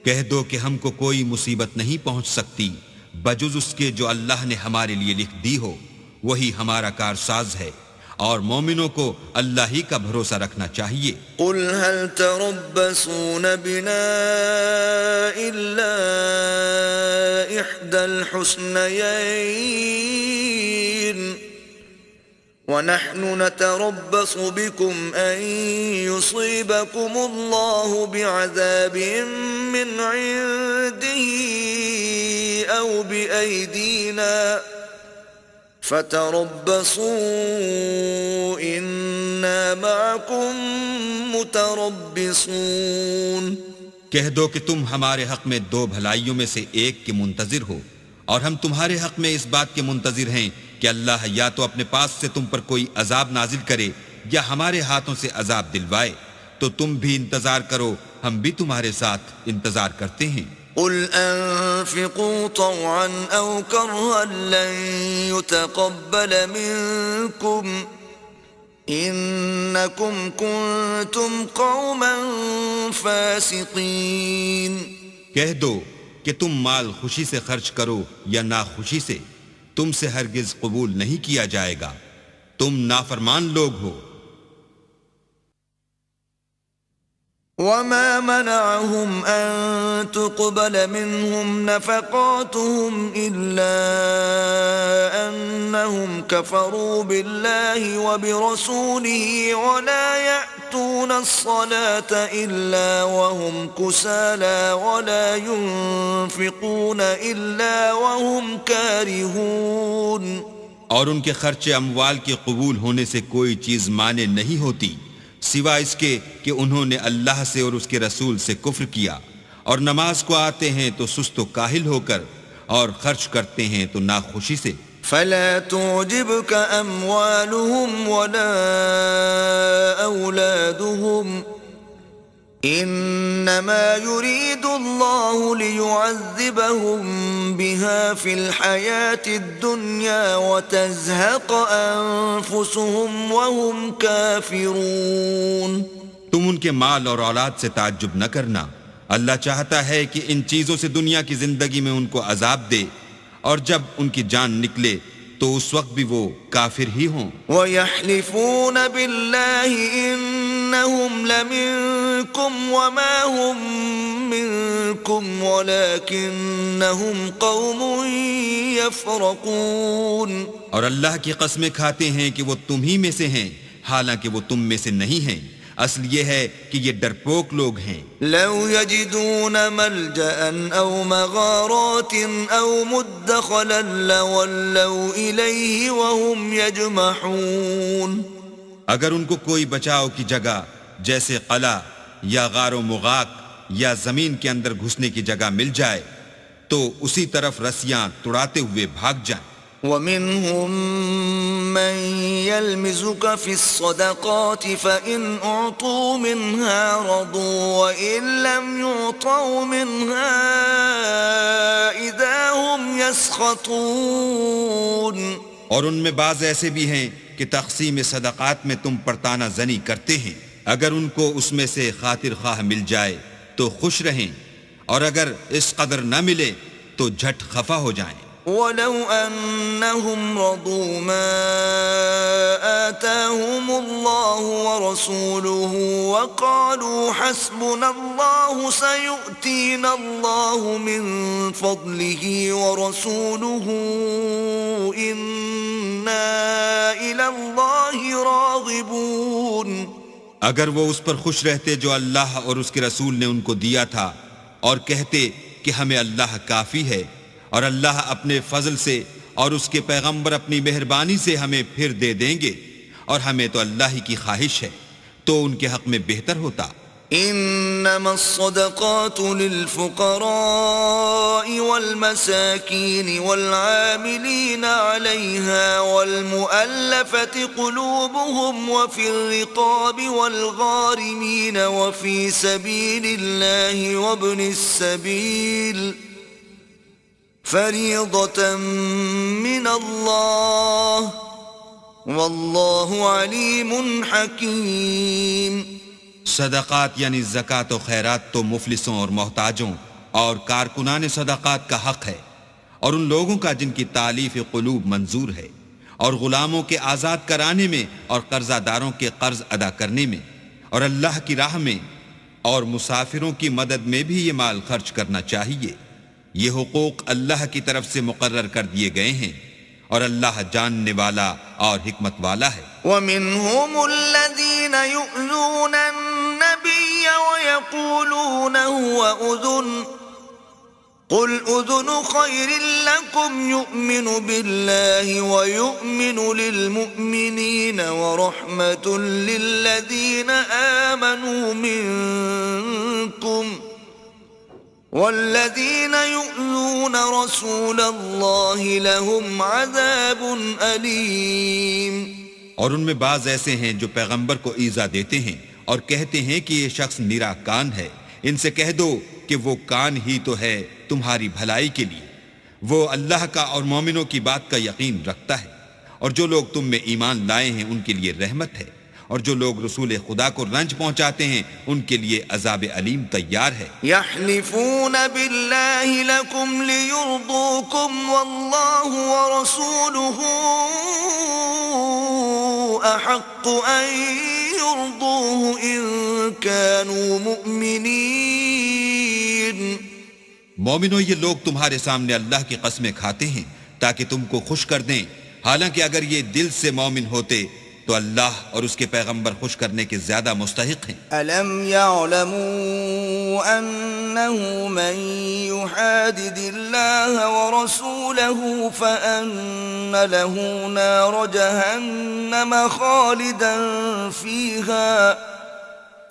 کہہ دو کہ ہم کو کوئی مصیبت نہیں پہنچ سکتی بجز اس کے جو اللہ نے ہمارے لیے لکھ دی ہو، وہی ہمارا کارساز ہے، اور مومنوں کو اللہ ہی کا بھروسہ رکھنا چاہیے. قل هل تربصون بنا إلا إحدى الحسنيين ونحن نتربص بكم أن يصيبكم الله بعذاب من عنده أو بأيدينا فتربصوا إنا معكم متربصون. کہہ دو کہ تم ہمارے حق میں دو بھلائیوں میں سے ایک کے منتظر ہو، اور ہم تمہارے حق میں اس بات کے منتظر ہیں کہ اللہ یا تو اپنے پاس سے تم پر کوئی عذاب نازل کرے یا ہمارے ہاتھوں سے عذاب دلوائے، تو تم بھی انتظار کرو، ہم بھی تمہارے ساتھ انتظار کرتے ہیں. قل أنفقوا طوعا أو كرها لن يتقبل منكم إنكم كنتم قوما فاسقين. کہہ دو کہ تم مال خوشی سے خرچ کرو یا ناخوشی سے، تم سے ہرگز قبول نہیں کیا جائے گا، تم نافرمان لوگ ہو. وما منعهم أن تقبل منهم نفقاتهم إلا أنهم كفروا بالله وبرسوله ولا يأتون الصلاة إلا وهم كسالى ولا ينفقون إلا وهم كارهون. اور ان کے خرچ اموال کے قبول ہونے سے کوئی چیز مانے نہیں ہوتی سوائے اس کے کہ انہوں نے اللہ سے اور اس کے رسول سے کفر کیا، اور نماز کو آتے ہیں تو سست و کاہل ہو کر، اور خرچ کرتے ہیں تو ناخوشی سے. فلا تعجبك أموالهم ولا أولادهم إنما يريد الله ليعذبهم بها في الحياة الدنيا وتزهق أنفسهم وهم كافرون. تم ان کے مال اور اولاد سے تعجب نہ کرنا، اللہ چاہتا ہے کہ ان چیزوں سے دنیا کی زندگی میں ان کو عذاب دے، اور جب ان کی جان نکلے تو اس وقت بھی وہ کافر ہی ہوں. وَيَحْلِفُونَ بِاللَّهِ إِنَّهُمْ لَمِنكُمْ وَمَا هُمْ مِنكُمْ وَلَكِنَّهُمْ قَوْمٌ يَفْرَقُونَ. اور اللہ کی قسمیں کھاتے ہیں کہ وہ تم ہی میں سے ہیں، حالانکہ وہ تم میں سے نہیں ہیں. اصل یہ ہے کہ یہ ڈرپوک لوگ ہیں. لو يجدون ملجأ أو مغارات أو مدخلا لولوا إليه وهم يجمحون. اگر ان کو کوئی بچاؤ کی جگہ جیسے قلعہ یا غار و مغاق یا زمین کے اندر گھسنے کی جگہ مل جائے تو اسی طرف رسیاں توڑاتے ہوئے بھاگ جائیں. ومنهم من يلمزك في الصدقات فإن أعطوا منها رضوا وإن لم يعطوا منها إذا هم يسخطون. اور ان میں بعض ایسے بھی ہیں کہ تقسیم صدقات میں تم پر تانا زنی کرتے ہیں، اگر ان کو اس میں سے خاطر خواہ مل جائے تو خوش رہیں، اور اگر اس قدر نہ ملے تو جھٹ خفا ہو جائیں. ولو أنهم رضوا ما آتاهم الله ورسوله وقالوا حسبنا الله سيؤتينا الله من فضله ورسوله إنا إلى الله راغبون. اگر وہ اس پر خوش رہتے جو اللہ اور اس کے رسول نے ان کو دیا تھا، اور کہتے کہ ہمیں اللہ کافی ہے، اور اللہ اپنے فضل سے اور اس کے پیغمبر اپنی مہربانی سے ہمیں پھر دے دیں گے، اور ہمیں تو اللہ ہی کی خواہش ہے، تو ان کے حق میں بہتر ہوتا. انما الصدقات للفقراء والمساكين والعاملين عليها والمؤلفة قلوبهم وفي الرقاب والغارمين وفي سبيل الله وابن السبيل فریضة من اللہ واللہ علیم حکیم. صدقات یعنی زکوٰۃ و خیرات تو مفلسوں اور محتاجوں اور کارکنان صدقات کا حق ہے، اور ان لوگوں کا جن کی تالیف قلوب منظور ہے، اور غلاموں کے آزاد کرانے میں اور قرضہ داروں کے قرض ادا کرنے میں، اور اللہ کی راہ میں اور مسافروں کی مدد میں بھی یہ مال خرچ کرنا چاہیے. یہ حقوق اللہ کی طرف سے مقرر کر دیے گئے ہیں، اور اللہ جاننے والا اور حکمت والا ہے. وَمِنْهُمُ الَّذِينَ يُؤْذُونَ النَّبِيَّ وَيَقُولُونَ هُوَ أُذُنٌ قُلْ أُذُنُ خَيْرٍ لَكُمْ يُؤْمِنُ بِاللَّهِ وَيُؤْمِنُ لِلْمُؤْمِنِينَ وَرَحْمَةٌ لِلَّذِينَ آمَنُوا مِنْكُمْ والذین یؤذون رسول اللہ لهم عذاب علیم. اور ان میں بعض ایسے ہیں جو پیغمبر کو ایذا دیتے ہیں اور کہتے ہیں کہ یہ شخص نرا کان ہے. ان سے کہہ دو کہ وہ کان ہی تو ہے تمہاری بھلائی کے لیے، وہ اللہ کا اور مومنوں کی بات کا یقین رکھتا ہے، اور جو لوگ تم میں ایمان لائے ہیں ان کے لیے رحمت ہے، اور جو لوگ رسول خدا کو رنج پہنچاتے ہیں ان کے لیے عذاب علیم تیار ہے. یحلفون باللہ لکم لیرضوکم واللہ ورسولہ احق ان ليرضوه إن كانوا مؤمنين. مومنو، یہ لوگ تمہارے سامنے اللہ کی قسمیں کھاتے ہیں تاکہ تم کو خوش کر دیں، حالانکہ اگر یہ دل سے مومن ہوتے تو اللہ اور اس کے پیغمبر خوش کرنے کے زیادہ مستحق ہیں۔ ألم يعلموا أنه من يحادد الله ورسوله فأن له نار جهنم خالدا فيها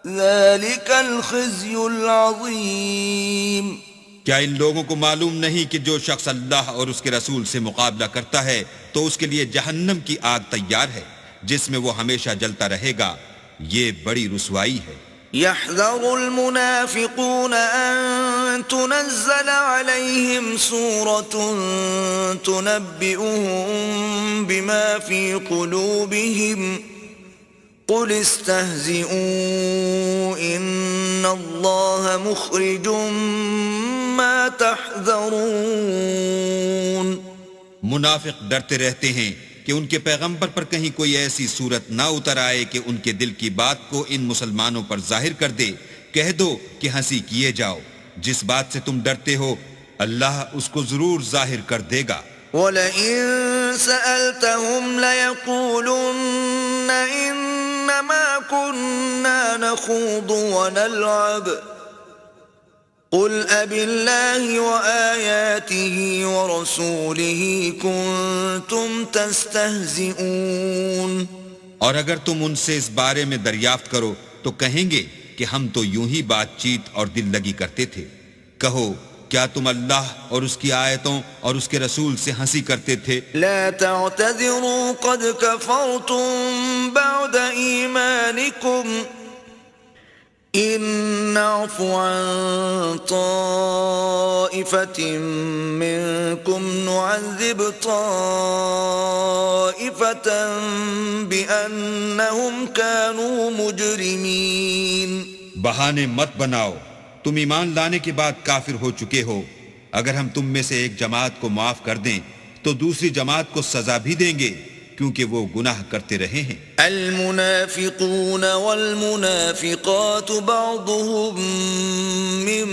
ذلك الخزي العظيم. کیا ان لوگوں کو معلوم نہیں کہ جو شخص اللہ اور اس کے رسول سے مقابلہ کرتا ہے تو اس کے لیے جہنم کی آگ تیار ہے جس میں وہ ہمیشہ جلتا رہے گا؟ یہ بڑی رسوائی ہے۔ يحذر المنافقون أن تنزل عليهم سورة تنبئهم بما في قلوبهم قل استهزئوا إن الله مخرج ما تحذرون. منافق ڈرتے رہتے ہیں کہ ان کے پیغمبر پر کہیں کوئی ایسی صورت نہ اتر آئے کہ ان کے دل کی بات کو ان مسلمانوں پر ظاہر کر دے۔ کہہ دو کہ ہنسی کیے جاؤ، جس بات سے تم ڈرتے ہو اللہ اس کو ضرور ظاہر کر دے گا۔ وَلَئِن سَأَلْتَهُمْ لَيَقُولُنَّ إِنَّمَا كُنَّا نَخُوضُ وَنَلْعَبُ قُلْ أَبِاللَّهِ وَآيَاتِهِ وَرَسُولِهِ كُنتُمْ تَسْتَهْزِئُونَ. اور اگر تم ان سے اس بارے میں دریافت کرو تو کہیں گے کہ ہم تو یوں ہی بات چیت اور دل لگی کرتے تھے۔ کہو کیا تم اللہ اور اس کی آیتوں اور اس کے رسول سے ہنسی کرتے تھے؟ لا تعتذروا قد كفرتم بعد ایمانکم ان نعفو عن طائفة منكم نعذب طائفة بأنهم كانوا مجرمين. بہانے مت بناؤ، تم ایمان لانے کے بعد کافر ہو چکے ہو۔ اگر ہم تم میں سے ایک جماعت کو معاف کر دیں تو دوسری جماعت کو سزا بھی دیں گے کیونکہ وہ گناہ کرتے رہے ہیں۔ المنافقون والمنافقات بعضهم من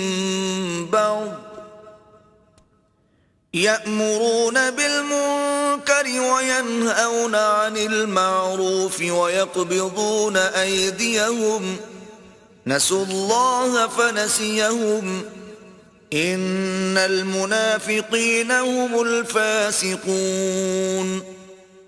بعض يأمرون بالمنكر وينهون عن المعروف ويقبضون أيديهم نسوا الله فنسيهم إن المنافقين هم الفاسقون.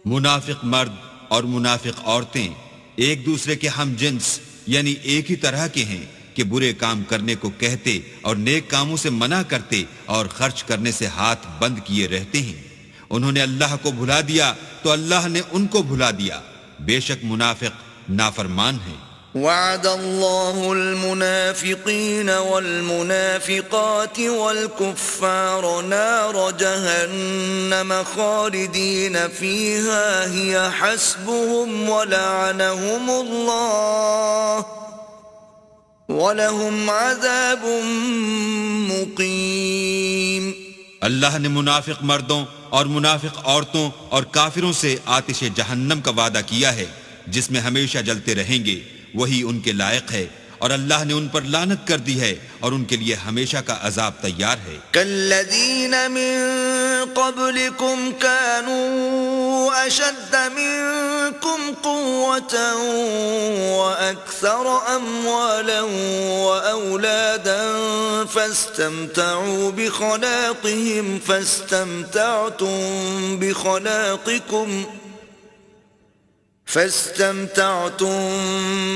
منافق مرد اور منافق عورتیں ایک دوسرے کے ہم جنس یعنی ایک ہی طرح کے ہیں کہ برے کام کرنے کو کہتے اور نیک کاموں سے منع کرتے اور خرچ کرنے سے ہاتھ بند کیے رہتے ہیں۔ انہوں نے اللہ کو بھلا دیا تو اللہ نے ان کو بھلا دیا، بے شک منافق نافرمان ہیں۔ وعد الله المنافقين والمنافقات والكفار نار جهنم خالدين فيها هي حسبهم ولعنهم الله ولهم عذاب مقيم. اللہ نے منافق مردوں اور منافق عورتوں اور کافروں سے آتش جہنم کا وعدہ کیا ہے جس میں ہمیشہ جلتے رہیں گے، وہی ان کے لائق ہے، اور اللہ نے ان پر لعنت کر دی ہے اور ان کے لیے ہمیشہ کا عذاب تیار ہے۔ كالذین من قبلكم كانوا اشد منكم قوة واكثر اموالا واولادا فاستمتعوا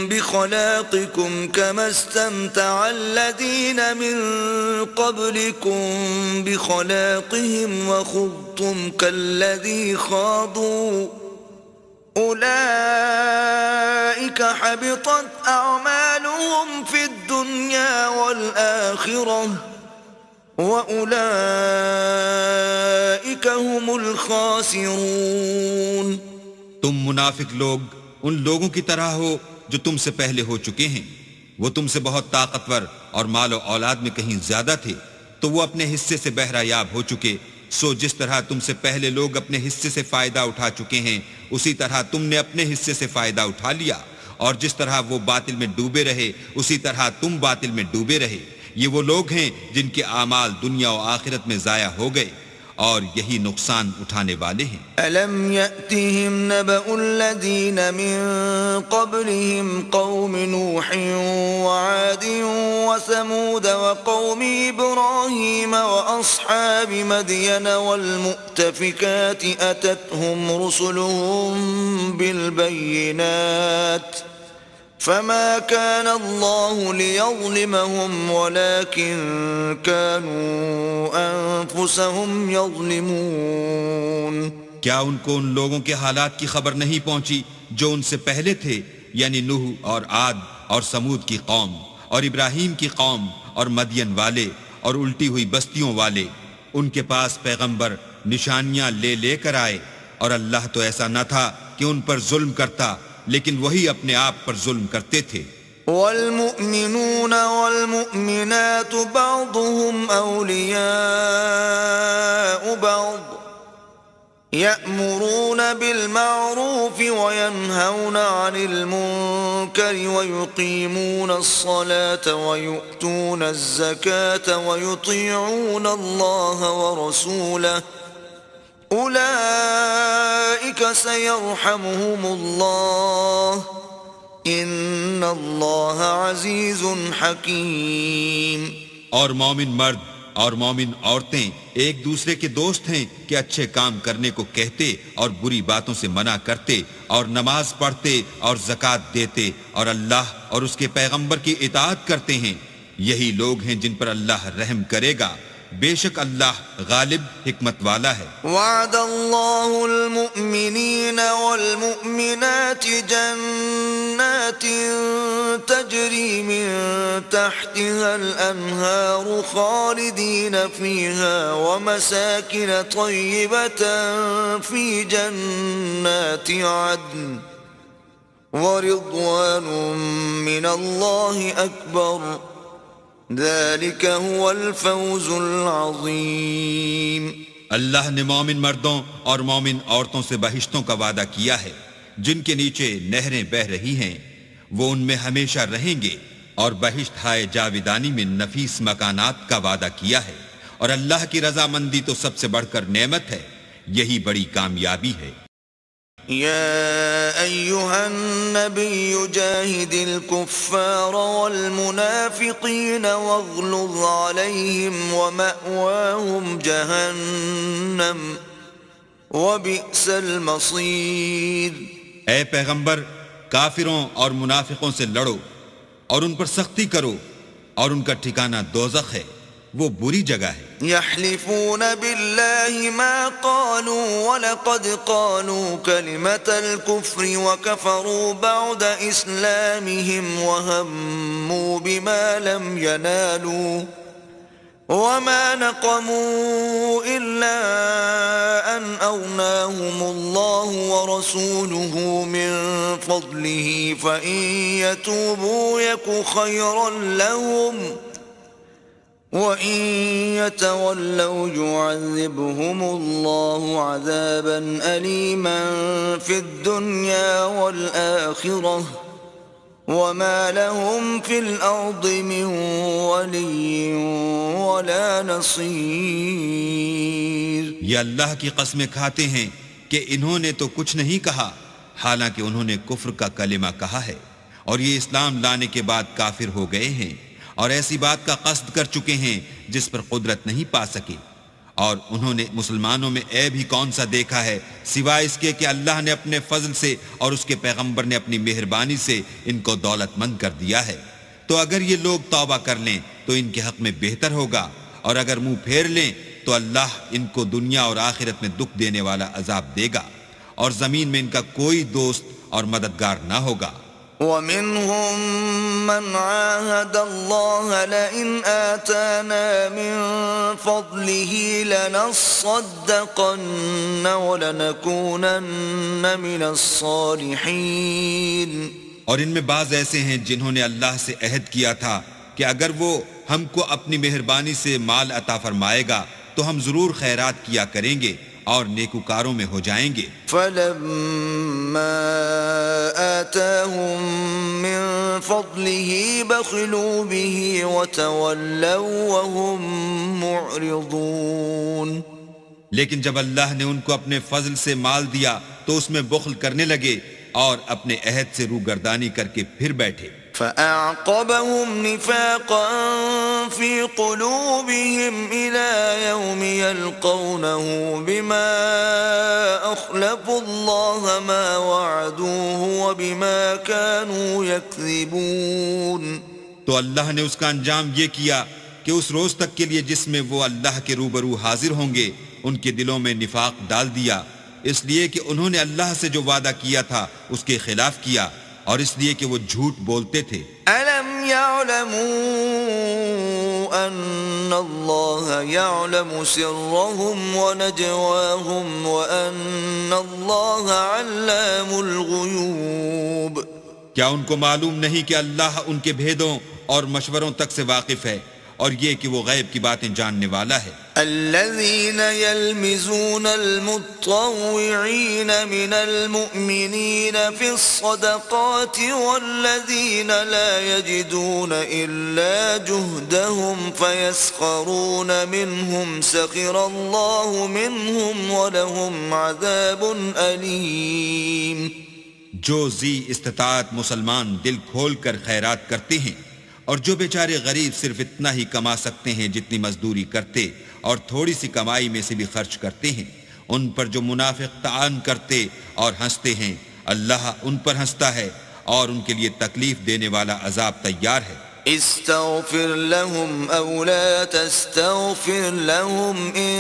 بخلاقكم كما استمتع الذين من قبلكم بخلاقهم وخضتم كالذي خاضوا أولئك حبطت أعمالهم في الدنيا والآخرة وأولئك هم الخاسرون. تم منافق لوگ ان لوگوں کی طرح ہو جو تم سے پہلے ہو چکے ہیں، وہ تم سے بہت طاقتور اور مال و اولاد میں کہیں زیادہ تھے تو وہ اپنے حصے سے بہرہ یاب ہو چکے، سو جس طرح تم سے پہلے لوگ اپنے حصے سے فائدہ اٹھا چکے ہیں اسی طرح تم نے اپنے حصے سے فائدہ اٹھا لیا، اور جس طرح وہ باطل میں ڈوبے رہے اسی طرح تم باطل میں ڈوبے رہے. یہ وہ لوگ ہیں جن کے اعمال دنیا و آخرت میں ضائع ہو گئے اور یہی نقصان اٹھانے والے ہیں. ألم يأتهم نبأ الذين من قبلهم قوم نوح وعاد وثمود وقوم إبراهيم وأصحاب مدين والمؤتفكات أتتهم رسلهم بالبينات فما كان الله ليظلمهم ولكن كانوا أنفسهم يظلمون. کیا ان کو ان لوگوں کے حالات کی خبر نہیں پہنچی جو ان سے پہلے تھے، یعنی نوح اور عاد اور سمود کی قوم اور ابراہیم کی قوم اور مدین والے اور الٹی ہوئی بستیوں والے؟ ان کے پاس پیغمبر نشانیاں لے لے کر آئے، اور اللہ تو ایسا نہ تھا کہ ان پر ظلم کرتا، لیکن وہی اپنے آپ پر ظلم کرتے تھے. والمؤمنون والمؤمنات بعضهم أولياء بعض يأمرون بالمعروف وينهون عن المنكر ويقيمون الصلاة ويؤتون الزكاة ويطيعون الله ورسوله أولئك سيرحمهم الله إن الله عزيز حكيم. اور مومن مرد اور مومن عورتیں ایک دوسرے کے دوست ہیں کہ اچھے کام کرنے کو کہتے اور بری باتوں سے منع کرتے اور نماز پڑھتے اور زکوٰۃ دیتے اور اللہ اور اس کے پیغمبر کی اطاعت کرتے ہیں. یہی لوگ ہیں جن پر اللہ رحم کرے گا، بے شک اللہ غالب حکمت والا ہے. وعد الله المؤمنين والمؤمنات جنات تجري من تحتها الأنهار خالدين فيها ومساكن طيبة في جنات عدن ورضوان من الله أكبر ذلك هو الفوز العظیم. اللہ نے مومن مردوں اور مومن عورتوں سے بہشتوں کا وعدہ کیا ہے جن کے نیچے نہریں بہہ رہی ہیں، وہ ان میں ہمیشہ رہیں گے، اور بہشت ہائے جاویدانی میں نفیس مکانات کا وعدہ کیا ہے، اور اللہ کی رضامندی تو سب سے بڑھ کر نعمت ہے، یہی بڑی کامیابی ہے. يا أيها النبي جاهد الكفار والمنافقين واغلظ عليهم ومأواهم جهنم وبئس المصير. اے پیغمبر، کافروں اور منافقوں سے لڑو اور ان پر سختی کرو، اور ان کا ٹھکانہ دوزخ ہے، وہ بری جگہ ہے. يحلفون بالله ما قالوا ولقد قالوا كلمة الكفر وكفروا بعد إسلامهم وهموا بما لم ينالوا وما نقموا إلا أن أغناهم الله ورسوله من فضله فإن يتوبوا يك خيرا لهم وَإِن يَتَوَلَّوْا يُعَذِّبْهُمُ اللَّهُ عَذَابًا أَلِيمًا فِي الدُّنْيَا وَالْآخِرَةِ وَمَا لَهُمْ فِي الْأَرْضِ مِنْ وَلِيٍّ وَلَا نَصِيرٍ. یہ اللہ کی قسمیں کھاتے ہیں کہ انہوں نے تو کچھ نہیں کہا، حالانکہ انہوں نے کفر کا کلمہ کہا ہے، اور یہ اسلام لانے کے بعد کافر ہو گئے ہیں، اور ایسی بات کا قصد کر چکے ہیں جس پر قدرت نہیں پا سکے. اور انہوں نے مسلمانوں میں عیب ہی کون سا دیکھا ہے سوائے اس کے کہ اللہ نے اپنے فضل سے اور اس کے پیغمبر نے اپنی مہربانی سے ان کو دولت مند کر دیا ہے. تو اگر یہ لوگ توبہ کر لیں تو ان کے حق میں بہتر ہوگا، اور اگر منہ پھیر لیں تو اللہ ان کو دنیا اور آخرت میں دکھ دینے والا عذاب دے گا، اور زمین میں ان کا کوئی دوست اور مددگار نہ ہوگا. وَمِنْهُمْ مَنْ عَاهَدَ اللَّهَ لَئِنْ آتَانَا مِنْ فَضْلِهِ لَنَصَّدَّقَنَّ وَلَنَكُونَنَّ مِنَ الصَّالِحِينَ. اور ان میں بعض ایسے ہیں جنہوں نے اللہ سے عہد کیا تھا کہ اگر وہ ہم کو اپنی مہربانی سے مال عطا فرمائے گا تو ہم ضرور خیرات کیا کریں گے اور نیکوکاروں میں ہو جائیں گے. فَلَمَّا آتَاهُمْ فضله بخلوا به وتولوا وهم معرضون. لیکن جب اللہ نے ان کو اپنے فضل سے مال دیا تو اس میں بخل کرنے لگے اور اپنے عہد سے روگردانی کر کے پھر بیٹھے. فأعقبهم نفاقا في قلوبهم إلى يوم يلقونه بما أخلفوا الله ما وعدوه وبما كانوا يكذبون. تو اللہ نے اس کا انجام یہ کیا کہ اس روز تک کے لیے جس میں وہ اللہ کے روبرو حاضر ہوں گے ان کے دلوں میں نفاق ڈال دیا، اس لیے کہ انہوں نے اللہ سے جو وعدہ کیا تھا اس کے خلاف کیا، اور اس لیے کہ وہ جھوٹ بولتے تھے. أَلَمْ يَعْلَمُوا أَنَّ اللَّهَ يَعْلَمُ سِرَّهُمْ وَنَجْوَاهُمْ وَأَنَّ اللَّهَ عَلَّامُ الْغُيُوبِ. کیا ان کو معلوم نہیں کہ اللہ ان کے بھیدوں اور مشوروں تک سے واقف ہے، اور یہ کہ وہ غیب کی باتیں جاننے والا ہے. الذين يلمزون المطوعين من المؤمنين في الصدقات والذين لا يجدون إلا جهدهم فيسخرون منهم سخر الله منهم ولهم عذاب أليم. جو ذی استطاعت مسلمان دل کھول کر خیرات کرتے ہیں، اور جو بیچارے غریب صرف اتنا ہی کما سکتے ہیں جتنی مزدوری کرتے اور تھوڑی سی کمائی میں سے بھی خرچ کرتے ہیں، ان پر جو منافق طعن کرتے اور ہنستے ہیں، اللہ ان پر ہنستا ہے اور ان کے لیے تکلیف دینے والا عذاب تیار ہے. استغفر لهم او لا تستغفر لهم ان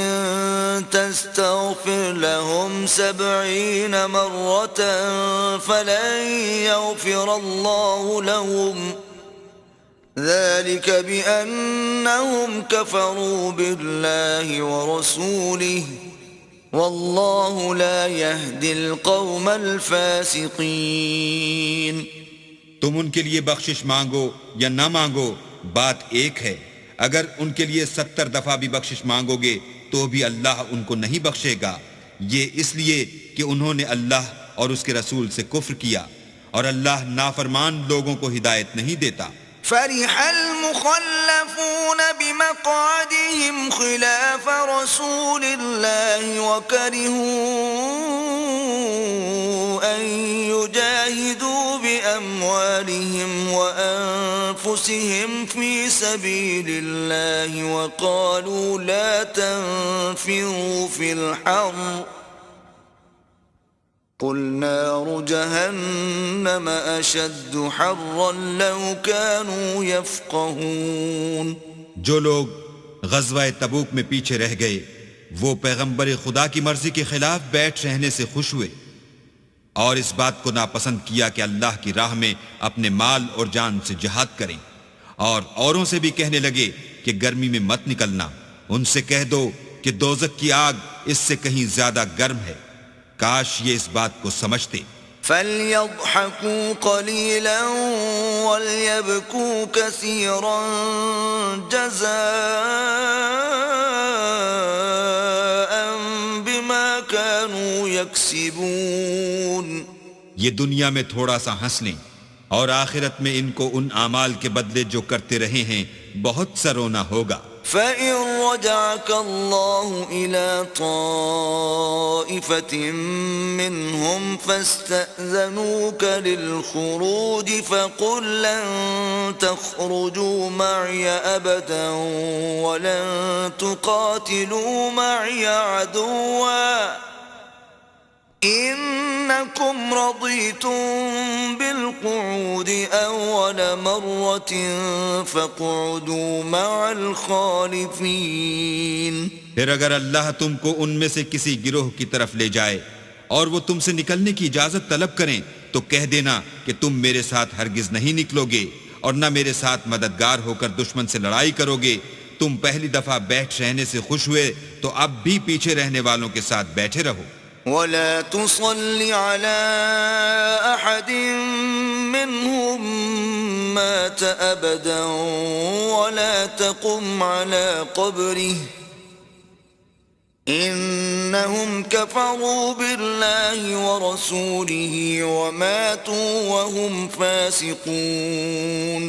تستغفر لهم 70 مرة فلن يغفر الله لهم ذلك بأنهم كفروا بالله ورسوله والله لا يهدي القوم الفاسقين. تم ان کے لیے بخشش مانگو یا نہ مانگو، بات ایک ہے. اگر ان کے لیے 70 دفعہ بھی بخشش مانگو گے تو بھی اللہ ان کو نہیں بخشے گا، یہ اس لیے کہ انہوں نے اللہ اور اس کے رسول سے کفر کیا، اور اللہ نافرمان لوگوں کو ہدایت نہیں دیتا. فرح المخلفون بمقعدهم خلاف رسول الله وكرهوا أن يجاهدوا بأموالهم وأنفسهم في سبيل الله وقالوا لا تنفروا في الحر قل نار جهنم أشد حرا لو كانوا يفقهون. جو لوگ غزوہ تبوک میں پیچھے رہ گئے وہ پیغمبر خدا کی مرضی کے خلاف بیٹھ رہنے سے خوش ہوئے اور اس بات کو ناپسند کیا کہ اللہ کی راہ میں اپنے مال اور جان سے جہاد کریں، اور اوروں سے بھی کہنے لگے کہ گرمی میں مت نکلنا. ان سے کہہ دو کہ دوزخ کی آگ اس سے کہیں زیادہ گرم ہے. کاش یہ اس بات کو سمجھتے. فَلْيَضْحَكُوا قَلِيلًا وَلْيَبْكُوا كَثِيرًا جَزَاءً بِمَا كَانُوا يَكْسِبُونَ. یہ دنیا میں تھوڑا سا ہنس لیں اور آخرت میں ان کو ان اعمال کے بدلے جو کرتے رہے ہیں بہت سا رونا ہوگا. فَإِن رَّجَعَكَ اللَّهُ إِلَىٰ طَائِفَةٍ مِّنْهُمْ فَاسْتَأْذَنُوكَ لِلْخُرُوجِ فَقُل لَّن تَخْرُجُوا مَعِيَ أَبَدًا وَلَن تُقَاتِلُوا مَعِيَ عَدُوًّا إنكم رضيتم بالقعود أول مرة فاقعدوا مع الخالفين. پھر اگر اللہ تم کو ان میں سے کسی گروہ کی طرف لے جائے اور وہ تم سے نکلنے کی اجازت طلب کریں تو کہہ دینا کہ تم میرے ساتھ ہرگز نہیں نکلو گے اور نہ میرے ساتھ مددگار ہو کر دشمن سے لڑائی کرو گے. تم پہلی دفعہ بیٹھ رہنے سے خوش ہوئے تو اب بھی پیچھے رہنے والوں کے ساتھ بیٹھے رہو. ولا تصل على أحد منهم مات أبدا ولا تقم على قبره إنهم كفروا بالله ورسوله وماتوا وهم فاسقون.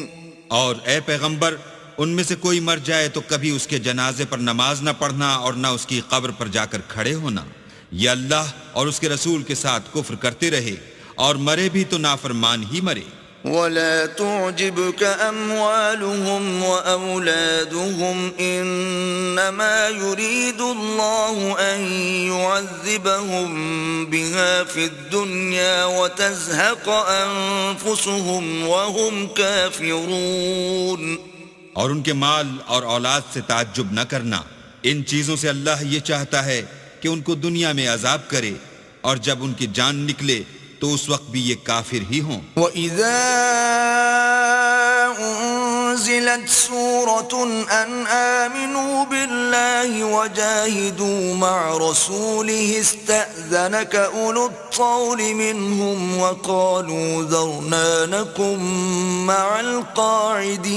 اور اے پیغمبر، ان میں سے کوئی مر جائے تو کبھی اس کے جنازے پر نماز نہ پڑھنا اور نہ اس کی قبر پر جا کر کھڑے ہونا. یہ اللہ اور اس کے رسول کے ساتھ کفر کرتے رہے اور مرے بھی تو نافرمان ہی مرے. ولا تعجبك أموالهم وأولادهم إنما يريد الله أن يعذبهم بها في الدنيا وتزهق أنفسهم وهم كافرون. اور ان کے مال اور اولاد سے تعجب نہ کرنا، ان چیزوں سے اللہ یہ چاہتا ہے کہ ان کو دنیا میں عذاب کرے، اور جب ان کی جان نکلے تو اس وقت بھی یہ کافر ہی ہوں. وَإِذَا أُنزِلَتْ سُورَةٌ أَنْ آمِنُوا بِاللَّهِ وَجَاهِدُوا مَعَ رَسُولِهِ اسْتَأْذَنَكَ أُولُو الطَّوْلِ مِنْهُمْ وَقَالُوا ذَرْنَا نَكُن مَّعَ الْقَاعِدِينَ.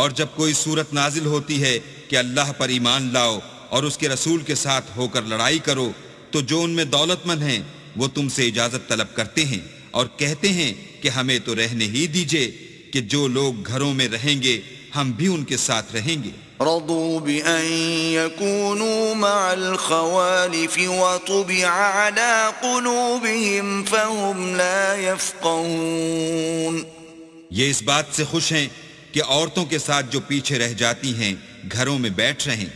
اور جب کوئی صورت نازل ہوتی ہے کہ اللہ پر ایمان لاؤ اور اس کے رسول کے ساتھ ہو کر لڑائی کرو، تو جو ان میں دولت مند ہیں وہ تم سے اجازت طلب کرتے ہیں اور کہتے ہیں کہ ہمیں تو رہنے ہی دیجئے، کہ جو لوگ گھروں میں رہیں گے ہم بھی ان کے ساتھ رہیں گے. رضوا بأن يكونوا مع الخوالف وطبع على قلوبهم فهم لا يفقهون. یہ اس بات سے خوش ہیں کہ عورتوں کے ساتھ جو پیچھے رہ جاتی ہیں گھروں میں بیٹھ رہیں،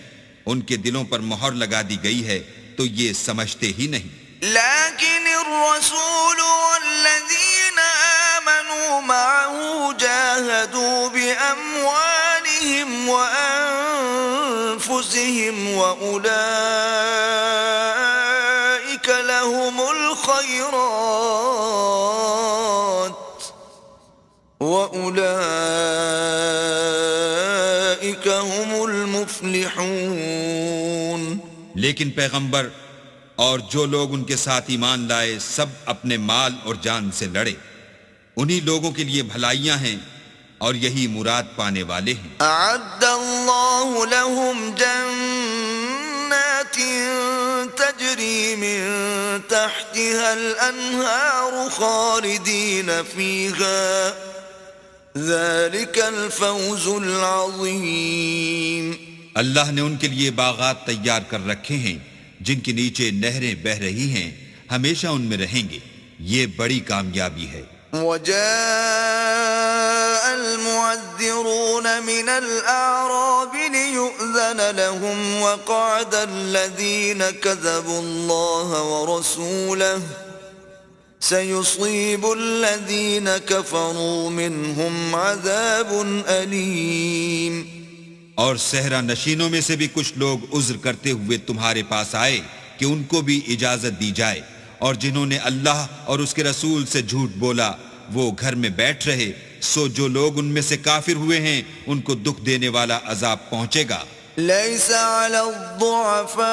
ان کے دلوں پر مہر لگا دی گئی ہے تو یہ سمجھتے ہی نہیں. لیکن الرسول والذین آمنوا معه جاہدوا بأموالهم وأنفسهم وأولئک لهم الخیرات وأولئک هم المفلحون. لیکن پیغمبر اور جو لوگ ان کے ساتھ ایمان لائے سب اپنے مال اور جان سے لڑے، انہی لوگوں کے لیے بھلائیاں ہیں اور یہی مراد پانے والے ہیں. اعد اللہ لهم جنات تجری من تحتها الانہار خالدین فیہا ذلک الفوز العظیم. اللہ نے ان کے لیے باغات تیار کر رکھے ہیں جن کے نیچے نہریں بہہ رہی ہیں، ہمیشہ ان میں رہیں گے، یہ بڑی کامیابی ہے. وجاء المعذرون من الأعراب ليؤذن لهم وقعد الذين كذبوا الله ورسوله سيصيب الذين كفروا منهم عذاب أليم. اور صحرا نشینوں میں سے بھی کچھ لوگ عذر کرتے ہوئے تمہارے پاس آئے کہ ان کو بھی اجازت دی جائے، اور جنہوں نے اللہ اور اس کے رسول سے جھوٹ بولا وہ گھر میں بیٹھ رہے، سو جو لوگ ان میں سے کافر ہوئے ہیں ان کو دکھ دینے والا عذاب پہنچے گا. ليس على الضعفاء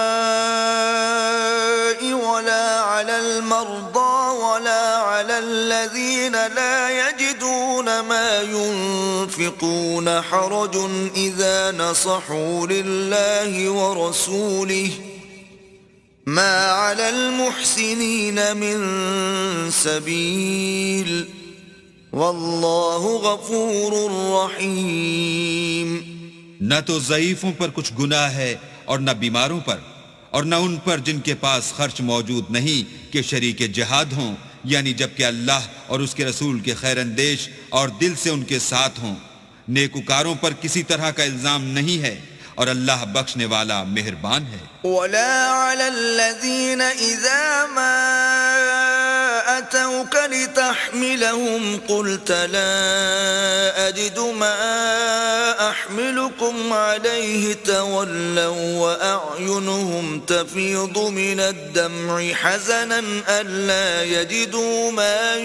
ولا على المرضى ولا على الذين لا يجدون ما ينفقون حرج إذا نصحوا لله ورسوله ما على المحسنين من سبيل والله غفور رحيم. نہ تو ضعیفوں پر کچھ گناہ ہے اور نہ بیماروں پر، اور نہ ان پر جن کے پاس خرچ موجود نہیں کہ شریک جہاد ہوں، یعنی جبکہ اللہ اور اس کے رسول کے خیر اندیش اور دل سے ان کے ساتھ ہوں. نیکوکاروں پر کسی طرح کا الزام نہیں ہے اور اللہ بخشنے والا مہربان ہے. ولا على الذين إذا ما أتوك لتحملهم قلت لا أجد ما أحملكم عليه تولوا وأعينهم تفيض من الدمع حزنا ألا يجدوا ما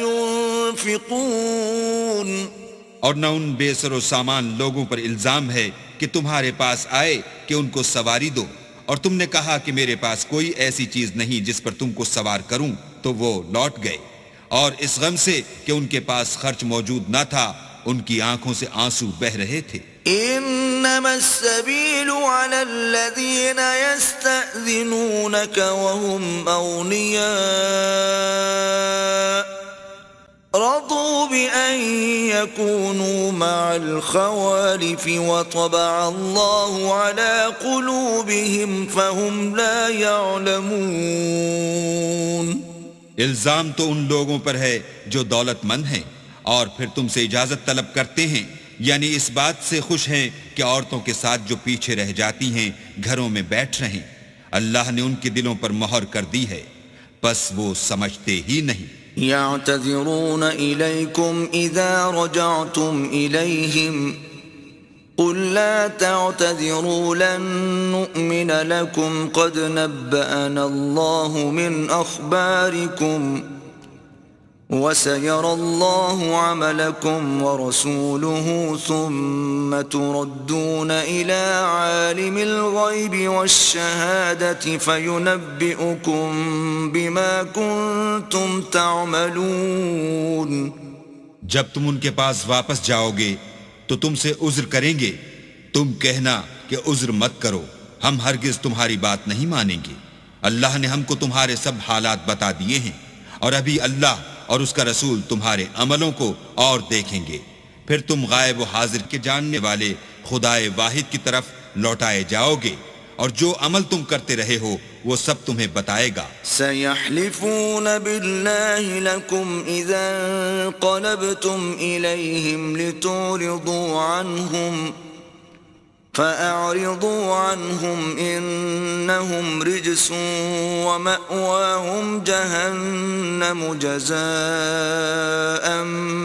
ينفقون. اور نہ ان بے سر و سامان لوگوں پر الزام ہے کہ تمہارے پاس آئے کہ ان کو سواری دو، اور تم نے کہا کہ میرے پاس کوئی ایسی چیز نہیں جس پر تم کو سوار کروں، تو وہ لوٹ گئے، اور اس غم سے کہ ان کے پاس خرچ موجود نہ تھا ان کی آنکھوں سے آنسو بہہ رہے تھے. إنما السبيل على الذين يستأذنونك وهم أغنياء رضوا بأن يكونوا مع الخوالف وطبع الله على قلوبهم فهم لا يعلمون. الزام تو ان لوگوں پر ہے جو دولت مند ہیں اور پھر تم سے اجازت طلب کرتے ہیں، یعنی اس بات سے خوش ہیں کہ عورتوں کے ساتھ جو پیچھے رہ جاتی ہیں گھروں میں بیٹھ رہیں. اللہ نے ان کے دلوں پر مہر کر دی ہے، بس وہ سمجھتے ہی نہیں. يعتذرون إليكم إذا رجعتم إليهم قل لا تعتذروا لن نؤمن لكم قد نبأنا الله من أخباركم وسيرى الله عملكم ورسوله ثم تردون إلى عالم الغيب والشهادة فينبئكم بما كنتم تعملون. جب تم ان کے پاس واپس جاؤ گے تو تم سے عذر کریں گے، تم کہنا کہ عذر مت کرو، ہم ہرگز تمہاری بات نہیں مانیں گے. اللہ نے ہم کو تمہارے سب حالات بتا دیے ہیں، اور ابھی اللہ اور اس کا رسول تمہارے عملوں کو اور دیکھیں گے. پھر تم غائب و حاضر کے جاننے والے خدائے واحد کی طرف لوٹائے جاؤ گے، اور جو عمل تم کرتے رہے ہو وہ سب تمہیں بتائے گا. سيحلفون بالله لكم إذا انقلبتم إليهم لتعرضوا عنهم فأعرضوا عنهم إنهم رجس ومأواهم جهنم جزاء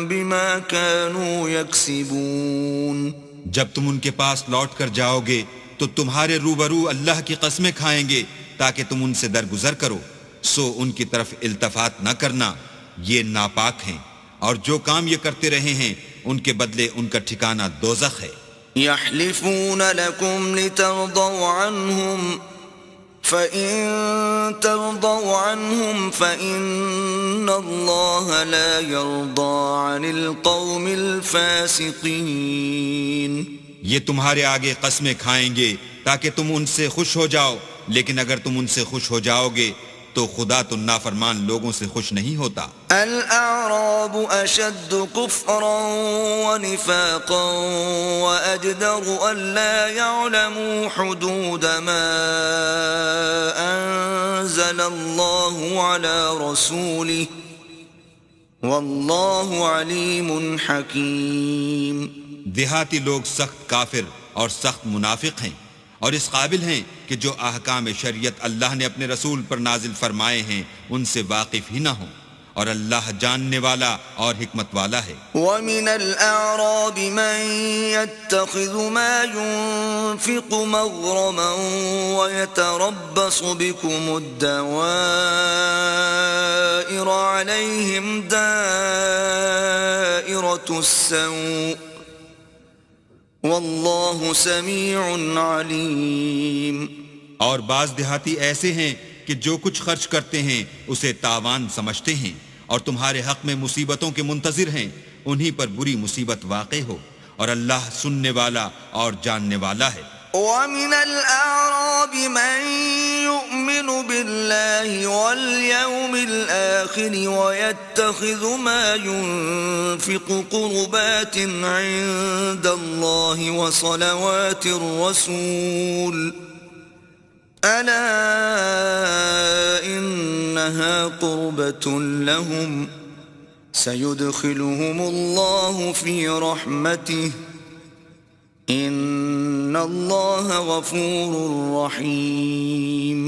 بما كانوا يكسبون. جب تم ان کے پاس لوٹ کر جاؤ گے تو تمہارے روبرو اللہ کی قسمیں کھائیں گے تاکہ تم ان سے درگزر کرو، سو ان کی طرف التفات نہ کرنا، یہ ناپاک ہیں، اور جو کام یہ کرتے رہے ہیں ان کے بدلے ان کا ٹھکانہ دوزخ ہے. يحلفون لكم لترضوا عنهم فإن ترضوا عنهم فإن الله لا يرضى عن القوم الفاسقين. یہ تمہارے آگے قسمیں کھائیں گے تاکہ تم ان سے خوش ہو جاؤ، لیکن اگر تم ان سے خوش ہو جاؤ گے تو خدا تو نافرمان لوگوں سے خوش نہیں ہوتا. الأعراب أشد كفرا ونفاقا وأجدر ألا يعلموا حدود ما أنزل الله على رسوله والله عليم حكيم. دیہاتی لوگ سخت کافر اور سخت منافق ہیں، اور اس قابل ہیں کہ جو احکام شریعت اللہ نے اپنے رسول پر نازل فرمائے ہیں ان سے واقف ہی نہ ہوں، اور اللہ جاننے والا اور حکمت والا ہے. وَمِنَ الْأَعْرَابِ مَن يَتَّخِذُ مَا يُنْفِقُ مَغْرَمًا وَيَتَرَبَّصُ بِكُمُ الدَّوَائِرَ عَلَيْهِمْ دَائِرَةُ السَّوْءِ واللہ سمیع علیم. اور بعض دیہاتی ایسے ہیں کہ جو کچھ خرچ کرتے ہیں اسے تاوان سمجھتے ہیں، اور تمہارے حق میں مصیبتوں کے منتظر ہیں، انہی پر بری مصیبت واقع ہو، اور اللہ سننے والا اور جاننے والا ہے. وَمِنَ الْأَعْرَابِ مَن يُؤْمِنُ بِاللَّهِ وَالْيَوْمِ الْآخِرِ وَيَتَّخِذُ مَا يُنْفِقُ قُرُبَاتٍ عِندَ اللَّهِ وَصَلَوَاتِ الرَّسُولِ أَلَا إِنَّهَا قُرْبَةٌ لَهُمْ سَيُدْخِلُهُمُ اللَّهُ فِي رَحْمَتِهِ ان اللہ غفور رحیم.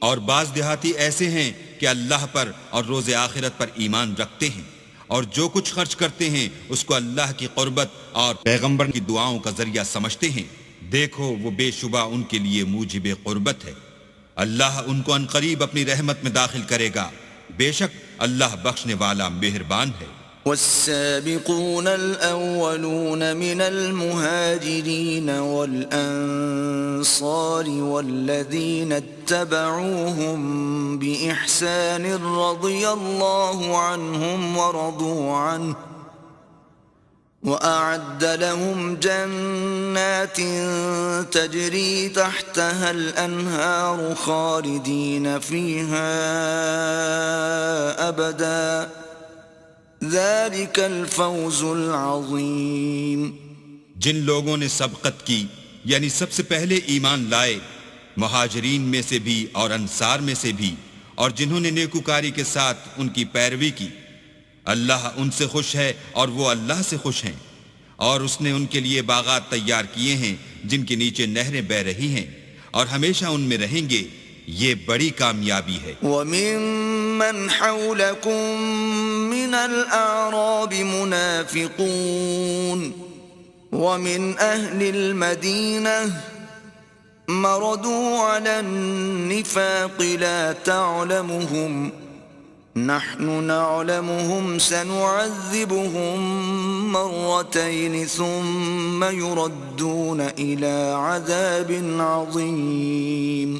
اور بعض دیہاتی ایسے ہیں کہ اللہ پر اور روز آخرت پر ایمان رکھتے ہیں، اور جو کچھ خرچ کرتے ہیں اس کو اللہ کی قربت اور پیغمبر کی دعاؤں کا ذریعہ سمجھتے ہیں. دیکھو وہ بے شبہ ان کے لیے موجب قربت ہے. اللہ ان کو عنقریب اپنی رحمت میں داخل کرے گا، بے شک اللہ بخشنے والا مہربان ہے. والسابقون الأولون من المهاجرين والأنصار والذين اتبعوهم بإحسان رضي الله عنهم ورضوا عنه وأعد لهم جنات تجري تحتها الأنهار خالدين فيها أبدا ذلك الفوز العظيم. جن لوگوں نے سبقت کی یعنی سب سے پہلے ایمان لائے، مہاجرین میں سے بھی اور انصار میں سے بھی، اور جنہوں نے نیکوکاری کے ساتھ ان کی پیروی کی، اللہ ان سے خوش ہے اور وہ اللہ سے خوش ہیں، اور اس نے ان کے لیے باغات تیار کیے ہیں جن کے نیچے نہریں بہ رہی ہیں، اور ہمیشہ ان میں رہیں گے. یہ بڑی کامیابی ہے. وَمِمَّنْ حَوْلَكُمْ مِنَ الْأَعْرَابِ مُنَافِقُونَ وَمِنْ أَهْلِ الْمَدِينَةِ مَرَدُوا عَلَى النِّفَاقِ لَا تَعْلَمُهُمْ نَحْنُ نَعْلَمُهُمْ سَنُعَذِّبُهُمْ مَرَّتَيْنِ ثُمَّ يُرَدُّونَ إِلَى عَذَابٍ عَظِيمٍ.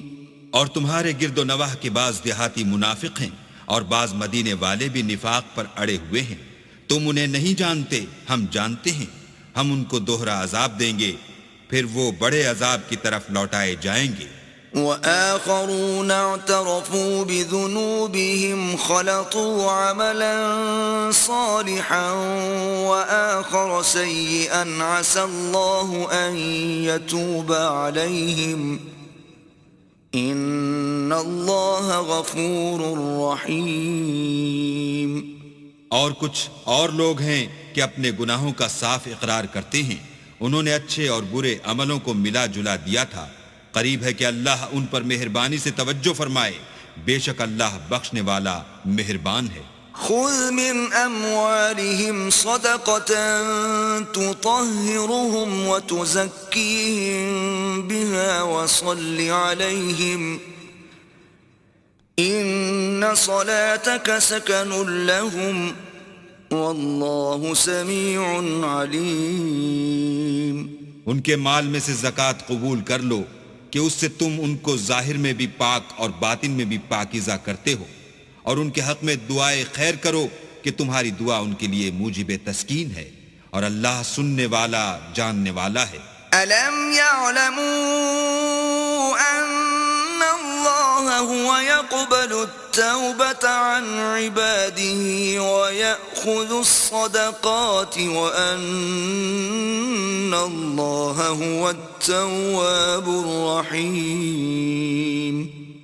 اور تمہارے گرد و نواح کے بعض دیہاتی منافق ہیں اور بعض مدینے والے بھی نفاق پر اڑے ہوئے ہیں. تم انہیں نہیں جانتے، ہم جانتے ہیں. ہم ان کو دوہرا عذاب دیں گے، پھر وہ بڑے عذاب کی طرف لوٹائے جائیں گے. وآخرون اعترفوا بذنوبهم خلطوا عملا صالحا وآخر سيئا عسى الله أن يتوب عليهم إن الله غفور رحيم. اور کچھ اور لوگ ہیں کہ اپنے گناہوں کا صاف اقرار کرتے ہیں، انہوں نے اچھے اور برے عملوں کو ملا جلا دیا تھا. قریب ہے کہ اللہ ان پر مہربانی سے توجہ فرمائے، بے شک اللہ بخشنے والا مہربان ہے. خذ من اموالهم صدقة تطهرهم وتزكيهم بها وصل عليهم ان صلاتك سكن لهم والله سميع عليم. ان کے مال میں سے زکوٰۃ قبول کر لو کہ اس سے تم ان کو ظاہر میں بھی پاک اور باطن میں بھی پاکیزہ کرتے ہو، اور ان کے حق میں دعائے خیر کرو کہ تمہاری دعا ان کے لیے موجب تسکین ہے، اور اللہ سننے والا جاننے والا ہے. ألم يعلموا أن الله هو يقبل التوبة عن عباده ويأخذ الصدقات وأن الله هو التواب الرحيم.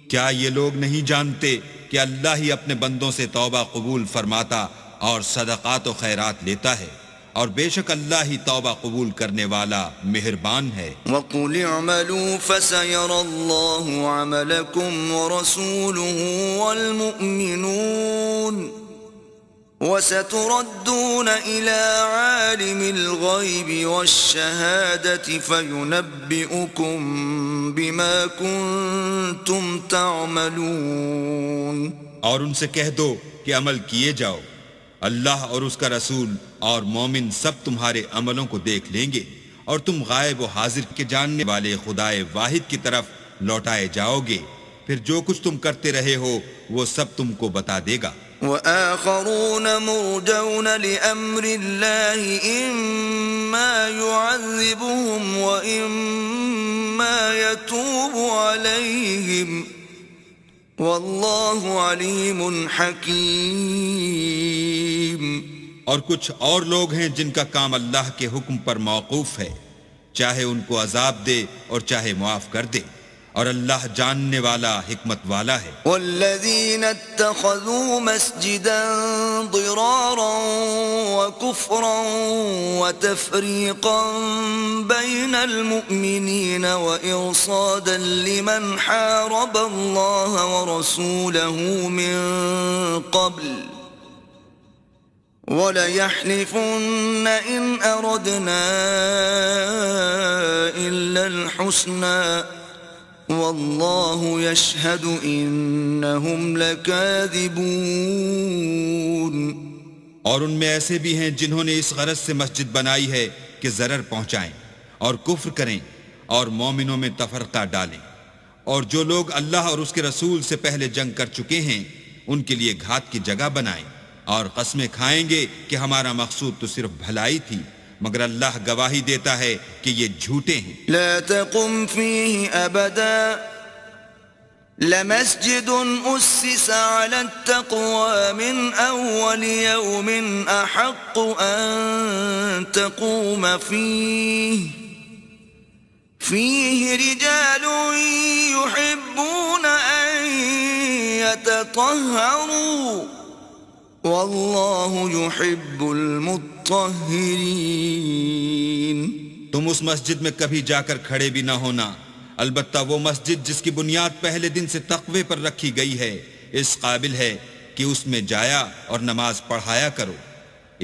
کیا یہ لوگ نہیں جانتے کہ اللہ ہی اپنے بندوں سے توبہ قبول فرماتا اور صدقات و خیرات لیتا ہے، اور بے شک اللہ ہی توبہ قبول کرنے والا مہربان ہے. وَقُلِ اعْمَلُوا فَسَيَرَى اللَّهُ عَمَلَكُمْ وَرَسُولُهُ وَالْمُؤْمِنُونَ وَسَتُرَدُّونَ إِلَى عَالِمِ الْغَيْبِ وَالشَّهَادَةِ فَيُنَبِّئُكُم بِمَا كُنتُمْ تَعْمَلُونَ. اور ان سے کہہ دو کہ عمل کیے جاؤ، اللہ اور اس کا رسول اور مومن سب تمہارے عملوں کو دیکھ لیں گے، اور تم غائب و حاضر کے جاننے والے خدائے واحد کی طرف لوٹائے جاؤ گے، پھر جو کچھ تم کرتے رہے ہو وہ سب تم کو بتا دے گا. وآخرون مرجون لأمر الله إما يعذبهم وإما يتوب عليهم والله عليم حكيم. اور کچھ اور لوگ ہیں جن کا کام اللہ کے حکم پر موقوف ہے، چاہے ان کو عذاب دے اور چاہے معاف کر دے، اور اللہ جاننے والا حکمت والا ہے. والذین اتخذوا مسجدا ضرارا وكفرا وتفریقا بین المؤمنین وإرصادا لمن حارب اللہ ورسوله من قبل وَلَيَحْلِفُنَّ إِنْ أَرَدْنَا إِلَّا الْحُسْنَى وَاللَّهُ يَشْهَدُ إِنَّهُمْ لَكَاذِبُونَ. اور ان میں ایسے بھی ہیں جنہوں نے اس غرض سے مسجد بنائی ہے کہ ضرر پہنچائیں اور کفر کریں اور مومنوں میں تفرقہ ڈالیں، اور جو لوگ اللہ اور اس کے رسول سے پہلے جنگ کر چکے ہیں ان کے لیے گھات کی جگہ بنائیں، اور قسمیں کھائیں گے کہ ہمارا مقصود تو صرف بھلائی تھی مگر اللہ گواہی دیتا ہے کہ یہ جھوٹے ہیں. لا تقم فيه أبدا لمسجد أسس على التقوى من أول يوم أحق أن تقوم فيه رجال يحبون أن يتطهروا والله يحب المطهرين. تم اس مسجد میں کبھی جا کر کھڑے بھی نہ ہونا، البتہ وہ مسجد جس کی بنیاد پہلے دن سے تقوی پر رکھی گئی ہے اس قابل ہے کہ اس میں جایا اور نماز پڑھایا کرو.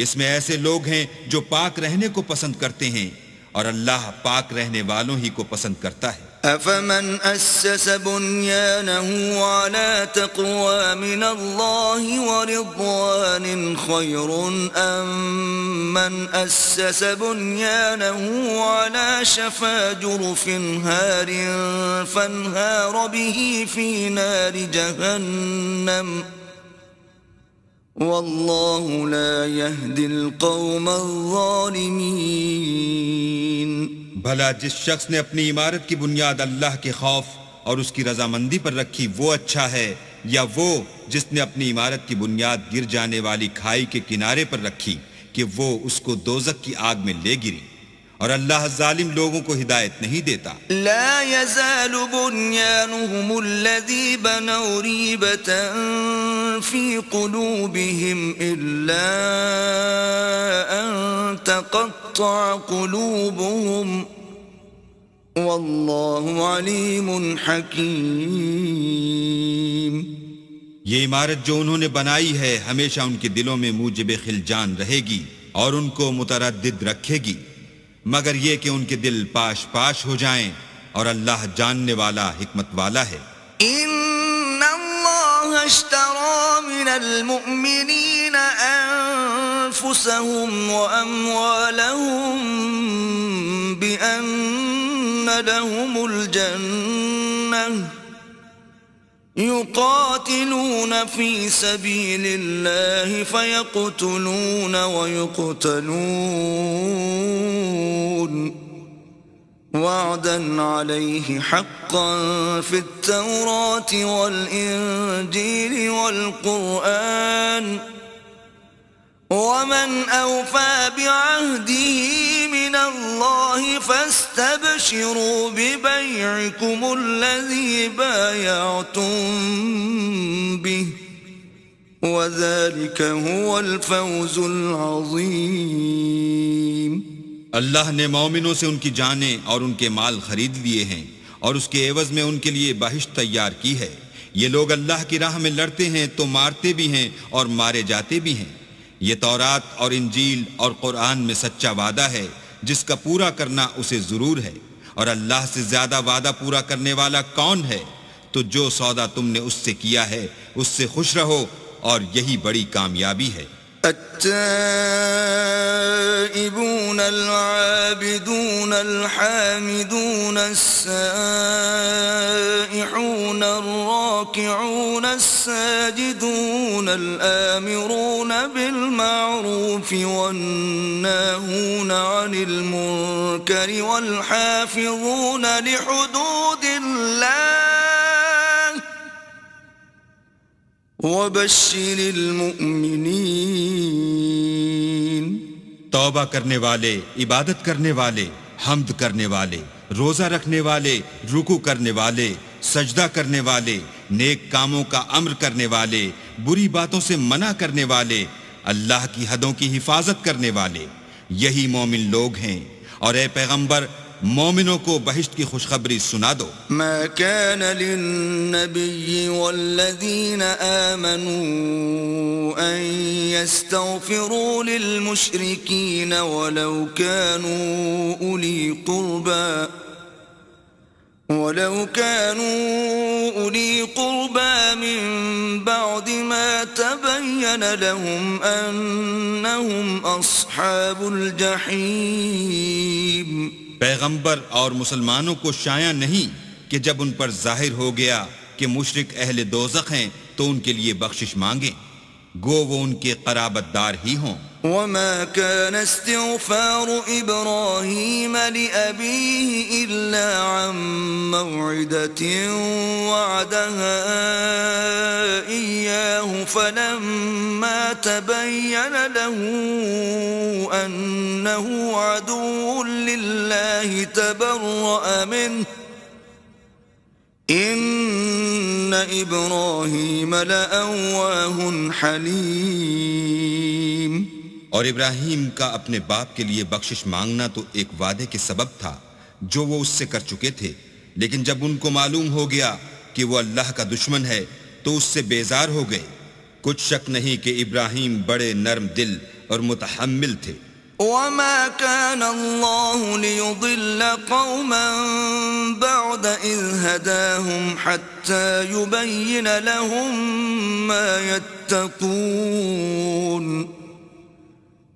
اس میں ایسے لوگ ہیں جو پاک رہنے کو پسند کرتے ہیں اور اللہ پاک رہنے والوں ہی کو پسند کرتا ہے. أفمن أسس بنيانه على تقوى من الله ورضوان خير أم من أسس بنيانه على شفا جرف هار فانهار به في نار جهنم والله لا يهدي القوم الظالمين. بھلا جس شخص نے اپنی عمارت کی بنیاد اللہ کے خوف اور اس کی رضامندی پر رکھی وہ اچھا ہے، یا وہ جس نے اپنی عمارت کی بنیاد گر جانے والی کھائی کے کنارے پر رکھی کہ وہ اس کو دوزخ کی آگ میں لے گری، اور اللہ ظالم لوگوں کو ہدایت نہیں دیتا. لا يزال بنيانهم الذي بنوا ريبة في قلوبهم إلا أن تقطع قلوبهم والله عليم حكيم. یہ عمارت جو انہوں نے بنائی ہے ہمیشہ ان کے دلوں میں موجب خلجان رہے گی اور ان کو متردد رکھے گی، مگر یہ کہ ان کے دل پاش پاش ہو جائیں، اور اللہ جاننے والا حکمت والا ہے. ان اللہ اشترى من المؤمنین انفسهم واموالهم بان لهم الجنة يقاتلون في سبيل الله فيقتلون ويقتلون وعدا عليه حقا في التوراة والإنجيل والقرآن ومن أوفى بعهده من الله فاستبشروا ببيعكم الذي بايعتم به وذلك هو الفوز العظيم. اللہ نے مومنوں سے ان کی جانیں اور ان کے مال خرید لیے ہیں اور اس کے عوض میں ان کے لیے بہشت تیار کی ہے. یہ لوگ اللہ کی راہ میں لڑتے ہیں تو مارتے بھی ہیں اور مارے جاتے بھی ہیں. یہ تورات اور انجیل اور قرآن میں سچا وعدہ ہے جس کا پورا کرنا اسے ضرور ہے، اور اللہ سے زیادہ وعدہ پورا کرنے والا کون ہے؟ تو جو سودا تم نے اس سے کیا ہے اس سے خوش رہو، اور یہی بڑی کامیابی ہے. التائبون العابدون الحامدون السائحون الراكعون الساجدون الآمرون بالمعروف والناهون عن المنكر والحافظون لحدود الله وبشر المؤمنین. توبہ کرنے والے، عبادت کرنے والے، حمد کرنے والے، روزہ رکھنے والے، رکوع کرنے والے، سجدہ کرنے والے، نیک کاموں کا امر کرنے والے، بری باتوں سے منع کرنے والے، اللہ کی حدوں کی حفاظت کرنے والے، یہی مومن لوگ ہیں. اور اے پیغمبر مومنوں کو بہشت کی خوشخبری سنا دو. ما كان للنبي والذين آمنوا أن يستغفروا للمشركين ولو كانوا أولي قربى من بعد ما تبين لهم أنهم أصحاب الجحيم. پیغمبر اور مسلمانوں کو شایع نہیں کہ جب ان پر ظاہر ہو گیا کہ مشرک اہل دوزخ ہیں تو ان کے لیے بخشش مانگیں، گو وہ ان کے قرابت دار ہی ہوں. وما كان استغفار إبراهيم لأبيه إلا عن موعدة وعدها إياه فلما تبين له أنه عدو لله تبرأ منه إن إبراهيم لأواه حليم. اور ابراہیم کا اپنے باپ کے لیے بخشش مانگنا تو ایک وعدے کے سبب تھا جو وہ اس سے کر چکے تھے، لیکن جب ان کو معلوم ہو گیا کہ وہ اللہ کا دشمن ہے تو اس سے بیزار ہو گئے. کچھ شک نہیں کہ ابراہیم بڑے نرم دل اور متحمل تھے. وما كان الله ليضل قوما بعد إذ هداهم حتى يبين لهم ما يتقون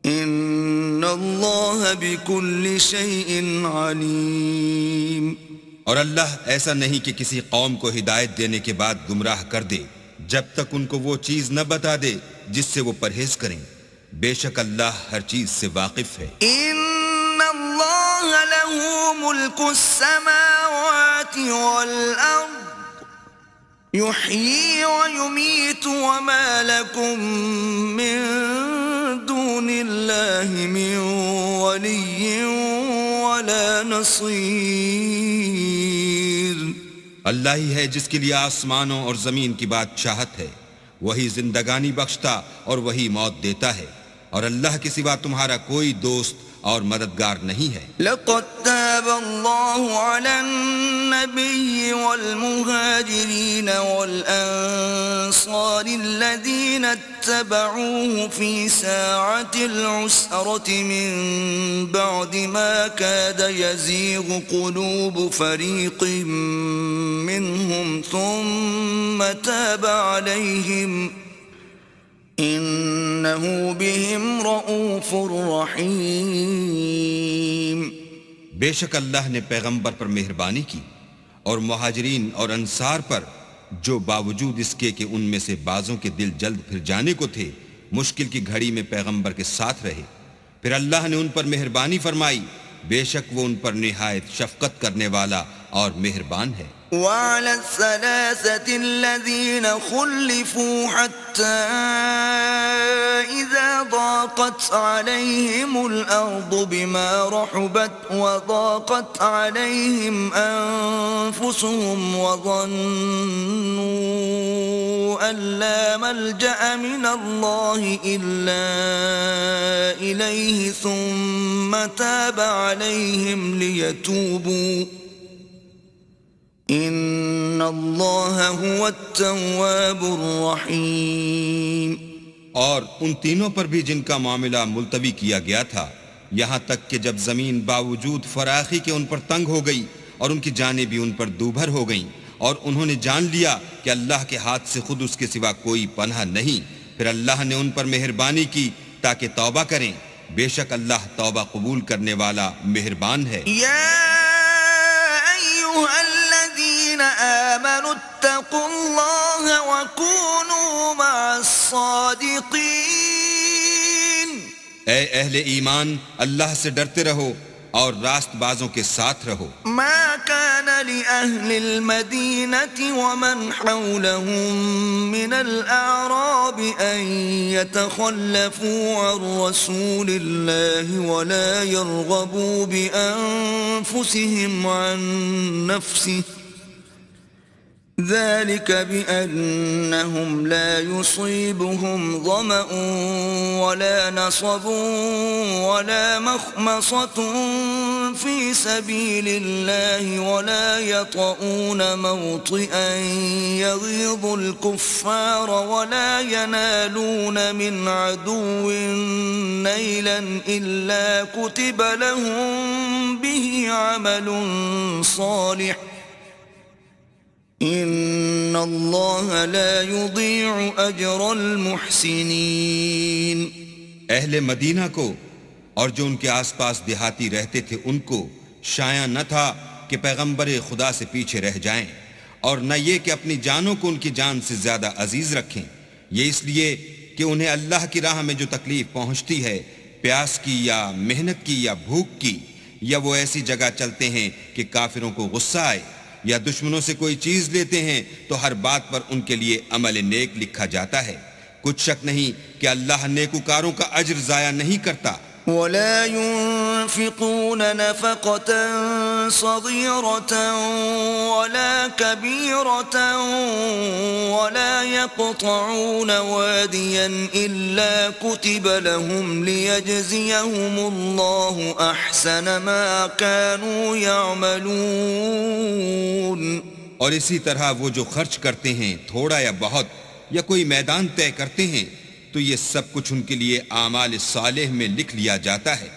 إن الله بكل شيء عليم. اور اللہ ایسا نہیں کہ کسی قوم کو ہدایت دینے کے بعد گمراہ کر دے جب تک ان کو وہ چیز نہ بتا دے جس سے وہ پرہیز کریں. بے شک اللہ ہر چیز سے واقف ہے. ان اللہ له ملک السماوات والارض يحيي ويميت وما لكم من دون الله من ولي ولا نصير. اللہ ہی ہے جس کے لیے آسمانوں اور زمین کی بادشاہت ہے، وہی زندگانی بخشتا اور وہی موت دیتا ہے، اور اللہ کے سوا تمہارا کوئی دوست اور مددگار نہیں ہے. لقد تاب الله على النبي والمهاجرين والأنصار الذين اتبعوه في ساعة العسرة من بعد ما كاد يزيغ قلوب فريق منهم ثم تاب عليهم انہو بہم رؤوف رحیم. بے شک اللہ نے پیغمبر پر مہربانی کی اور مہاجرین اور انصار پر جو باوجود اس کے کہ ان میں سے بعضوں کے دل جلد پھر جانے کو تھے مشکل کی گھڑی میں پیغمبر کے ساتھ رہے، پھر اللہ نے ان پر مہربانی فرمائی. بے شک وہ ان پر نہایت شفقت کرنے والا اور مہربان ہے. وعلى الثلاثة الذين خلفوا حتى إذا ضاقت عليهم الأرض بما رحبت وضاقت عليهم أنفسهم وظنوا أن لا ملجأ من الله إلا إليه ثم تاب عليهم ليتوبوا ان اللہ هو التواب الرحیم. اور ان تینوں پر بھی جن کا معاملہ ملتوی کیا گیا تھا، یہاں تک کہ جب زمین باوجود فراخی کے ان پر تنگ ہو گئی اور ان کی جانیں بھی ان پر دوبھر ہو گئیں اور انہوں نے جان لیا کہ اللہ کے ہاتھ سے خود اس کے سوا کوئی پناہ نہیں، پھر اللہ نے ان پر مہربانی کی تاکہ توبہ کریں. بے شک اللہ توبہ قبول کرنے والا مہربان ہے. آمنوا اتقوا اللہ وکونوا مع الصادقین. اے اہل ایمان، اللہ سے ڈرتے رہو اور راست بازوں کے ساتھ رہو. ما كان لأهل المدينة ومن حولهم من الأعراب أن يتخلفوا عن رسول الله ولا يرغبوا بأنفسهم عن نفسه ذلك بأنهم لا يصيبهم ظمأ ولا نصب ولا مخمصة في سبيل الله ولا يطؤون موطئا يغيظ الكفار ولا ينالون من عدو نيلا إلا كتب لهم به عمل صالح ان اللہ لا یضیع اجر المحسنین. اہل مدینہ کو اور جو ان کے آس پاس دیہاتی رہتے تھے ان کو شایع نہ تھا کہ پیغمبر خدا سے پیچھے رہ جائیں، اور نہ یہ کہ اپنی جانوں کو ان کی جان سے زیادہ عزیز رکھیں، یہ اس لیے کہ انہیں اللہ کی راہ میں جو تکلیف پہنچتی ہے، پیاس کی یا محنت کی یا بھوک کی، یا وہ ایسی جگہ چلتے ہیں کہ کافروں کو غصہ آئے، یا دشمنوں سے کوئی چیز لیتے ہیں تو ہر بات پر ان کے لیے عمل نیک لکھا جاتا ہے۔ کچھ شک نہیں کہ اللہ نیکوکاروں کا اجر ضائع نہیں کرتا۔ ولا ينفقون نفقة صغيرة ولا كبيرة ولا يقطعون واديا إلا كتب لهم ليجزيهم الله أحسن ما كانوا يعملون۔ اور اسی طرح وہ جو خرچ کرتے ہیں تھوڑا یا بہت یا کوئی میدان طے کرتے ہیں تو یہ سب کچھ ان کے لیے اعمال صالح میں لکھ لیا جاتا ہے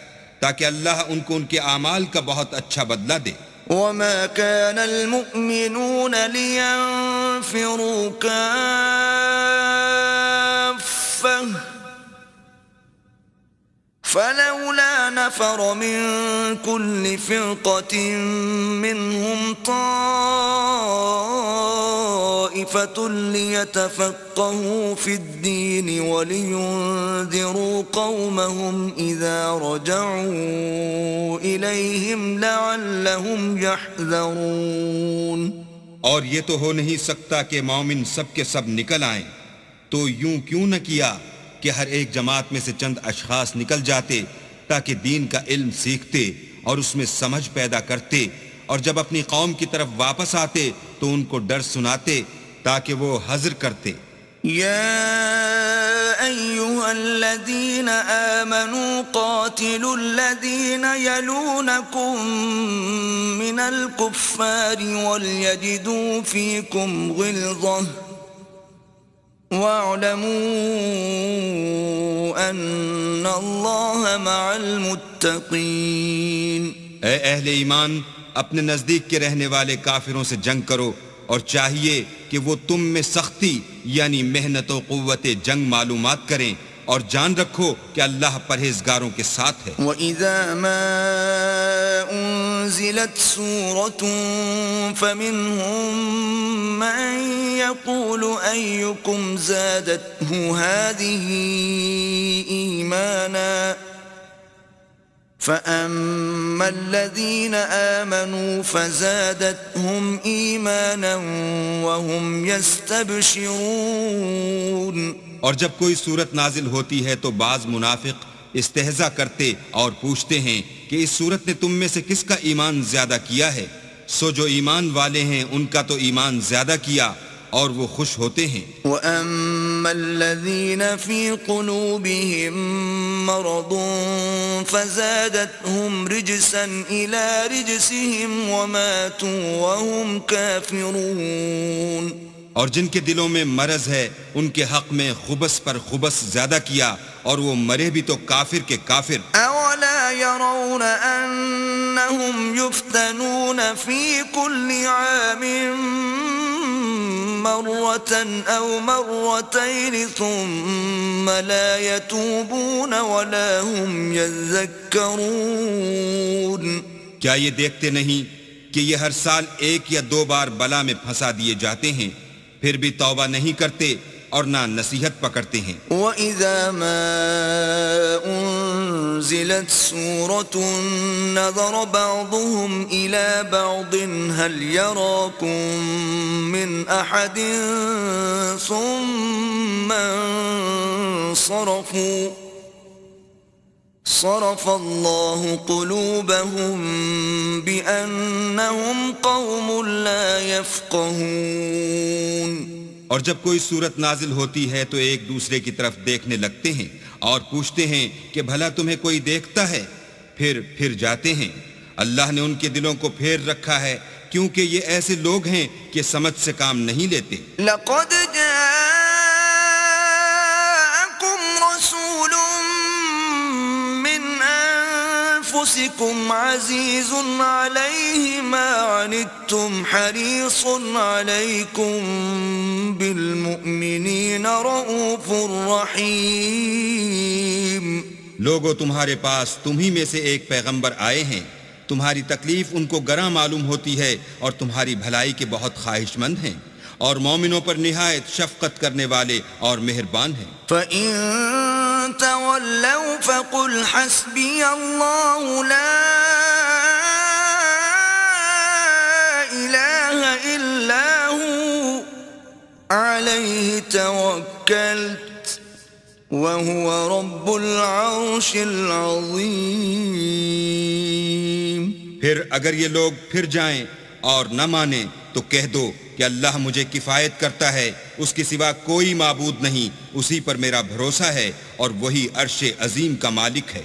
تاکہ اللہ ان کو ان کے اعمال کا بہت اچھا بدلہ دے۔ وما كان المؤمنون لينفروا كافة فلولا نفر من كل فرقة منهم طائفة ليتفقهوا في الدين ولينذروا قومهم إذا رجعوا إليهم لعلهم يحذرون۔ اور یہ تو ہو نہیں سکتا کہ مومن سب کے سب نکل آئیں، تو یوں کیوں نہ کیا کہ ہر ایک جماعت میں سے چند اشخاص نکل جاتے تاکہ دین کا علم سیکھتے اور اس میں سمجھ پیدا کرتے، اور جب اپنی قوم کی طرف واپس آتے تو ان کو ڈر سناتے تاکہ وہ حذر کرتے۔ يا أيها الذين آمنوا قاتلوا الذين يلونكم من الكفار وليجدوا فيكم غلظة وَاعْلَمُوا أَنَّ اللَّهَ مَعَ الْمُتَّقِينَ۔ اے اہل ایمان، اپنے نزدیک کے رہنے والے کافروں سے جنگ کرو، اور چاہیے کہ وہ تم میں سختی یعنی محنت و قوت جنگ معلومات کریں، اور جان رکھو کہ اللہ پرہیزگاروں کے ساتھ ہے۔ وَإِذَا مَا أُنزِلَتْ سُورَةٌ فَمِنْهُمْ مَنْ يَقُولُ أَيُّكُمْ زَادَتْهُ هَذِهِ إِيمَانًا فَأَمَّا الَّذِينَ آمَنُوا فَزَادَتْهُمْ إِيمَانًا وَهُمْ يَسْتَبْشِرُونَ۔ اور جب کوئی صورت نازل ہوتی ہے تو بعض منافق استہزاء کرتے اور پوچھتے ہیں کہ اس صورت نے تم میں سے کس کا ایمان زیادہ کیا ہے، سو جو ایمان والے ہیں ان کا تو ایمان زیادہ کیا اور وہ خوش ہوتے ہیں۔ وَأَمَّا الَّذِينَ فِي قُلُوبِهِم مَّرَضٌ فَزَادَتْهُمْ رِجْسًا إِلَى رِجْسِهِمْ وَمَاتُوا وَهُمْ كَافِرُونَ۔ اور جن کے دلوں میں مرض ہے ان کے حق میں خبث پر خبث زیادہ کیا اور وہ مرے بھی تو کافر کے کافر۔ أَوَلَا يَرَوْنَ أَنَّهُمْ يُفْتَنُونَ فِي كُلِّ عَامٍ مرة أو مرتين ثم لا يتوبون ولا هم يذكرون۔ کیا یہ دیکھتے نہیں کہ یہ ہر سال ایک یا دو بار بلا میں پھنسا دیے جاتے ہیں، پھر بھی توبہ نہیں کرتے اور نہ نصیحت پکڑتے ہیں۔ وَإِذَا مَا أُنزِلَتْ سُورَةٌ نَظَرَ بَعْضُهُمْ إِلَى بَعْضٍ هَلْ يَرَاكُمْ مِنْ أَحَدٍ ثُمَّ صَرَفَ اللَّهُ قُلُوبَهُمْ بِأَنَّهُمْ قَوْمٌ لَا يَفْقَهُونَ۔ اور جب کوئی صورت نازل ہوتی ہے تو ایک دوسرے کی طرف دیکھنے لگتے ہیں اور پوچھتے ہیں کہ بھلا تمہیں کوئی دیکھتا ہے، پھر جاتے ہیں۔ اللہ نے ان کے دلوں کو پھیر رکھا ہے کیونکہ یہ ایسے لوگ ہیں کہ سمجھ سے کام نہیں لیتے۔ لَقَدْ جَاءَكُمْ رَسُولٌ مِّنْ أَنفُسِكُمْ عَزِيزٌ عَلَيْهِ مَا عَنِتُّمْ حَرِيصٌ عَلَيْكُمْ بِالْمُؤْمِنِينَ رَءُوفٌ رَحِيمٌ۔ لوگوں، تمہارے پاس تمہی میں سے ایک پیغمبر آئے ہیں، تمہاری تکلیف ان کو گراں معلوم ہوتی ہے اور تمہاری بھلائی کے بہت خواہش مند ہیں، اور مومنوں پر نہایت شفقت کرنے والے اور مہربان ہیں۔ فَإِن تَوَلَّوْا فَقُلْ حَسْبِيَ اللَّهُ لَا إِلَهَ إِلَّا هُوَ عَلَيْهِ تَوَكَّلْتُ وَهُوَ رَبُّ الْعَرْشِ الْعَظِيمِ۔ پھر اگر یہ لوگ پھر جائیں اور نہ مانیں تو کہہ دو کہ اللہ مجھے کفایت کرتا ہے، اس کے سوا کوئی معبود نہیں، اسی پر میرا بھروسہ ہے اور وہی عرش عظیم کا مالک ہے۔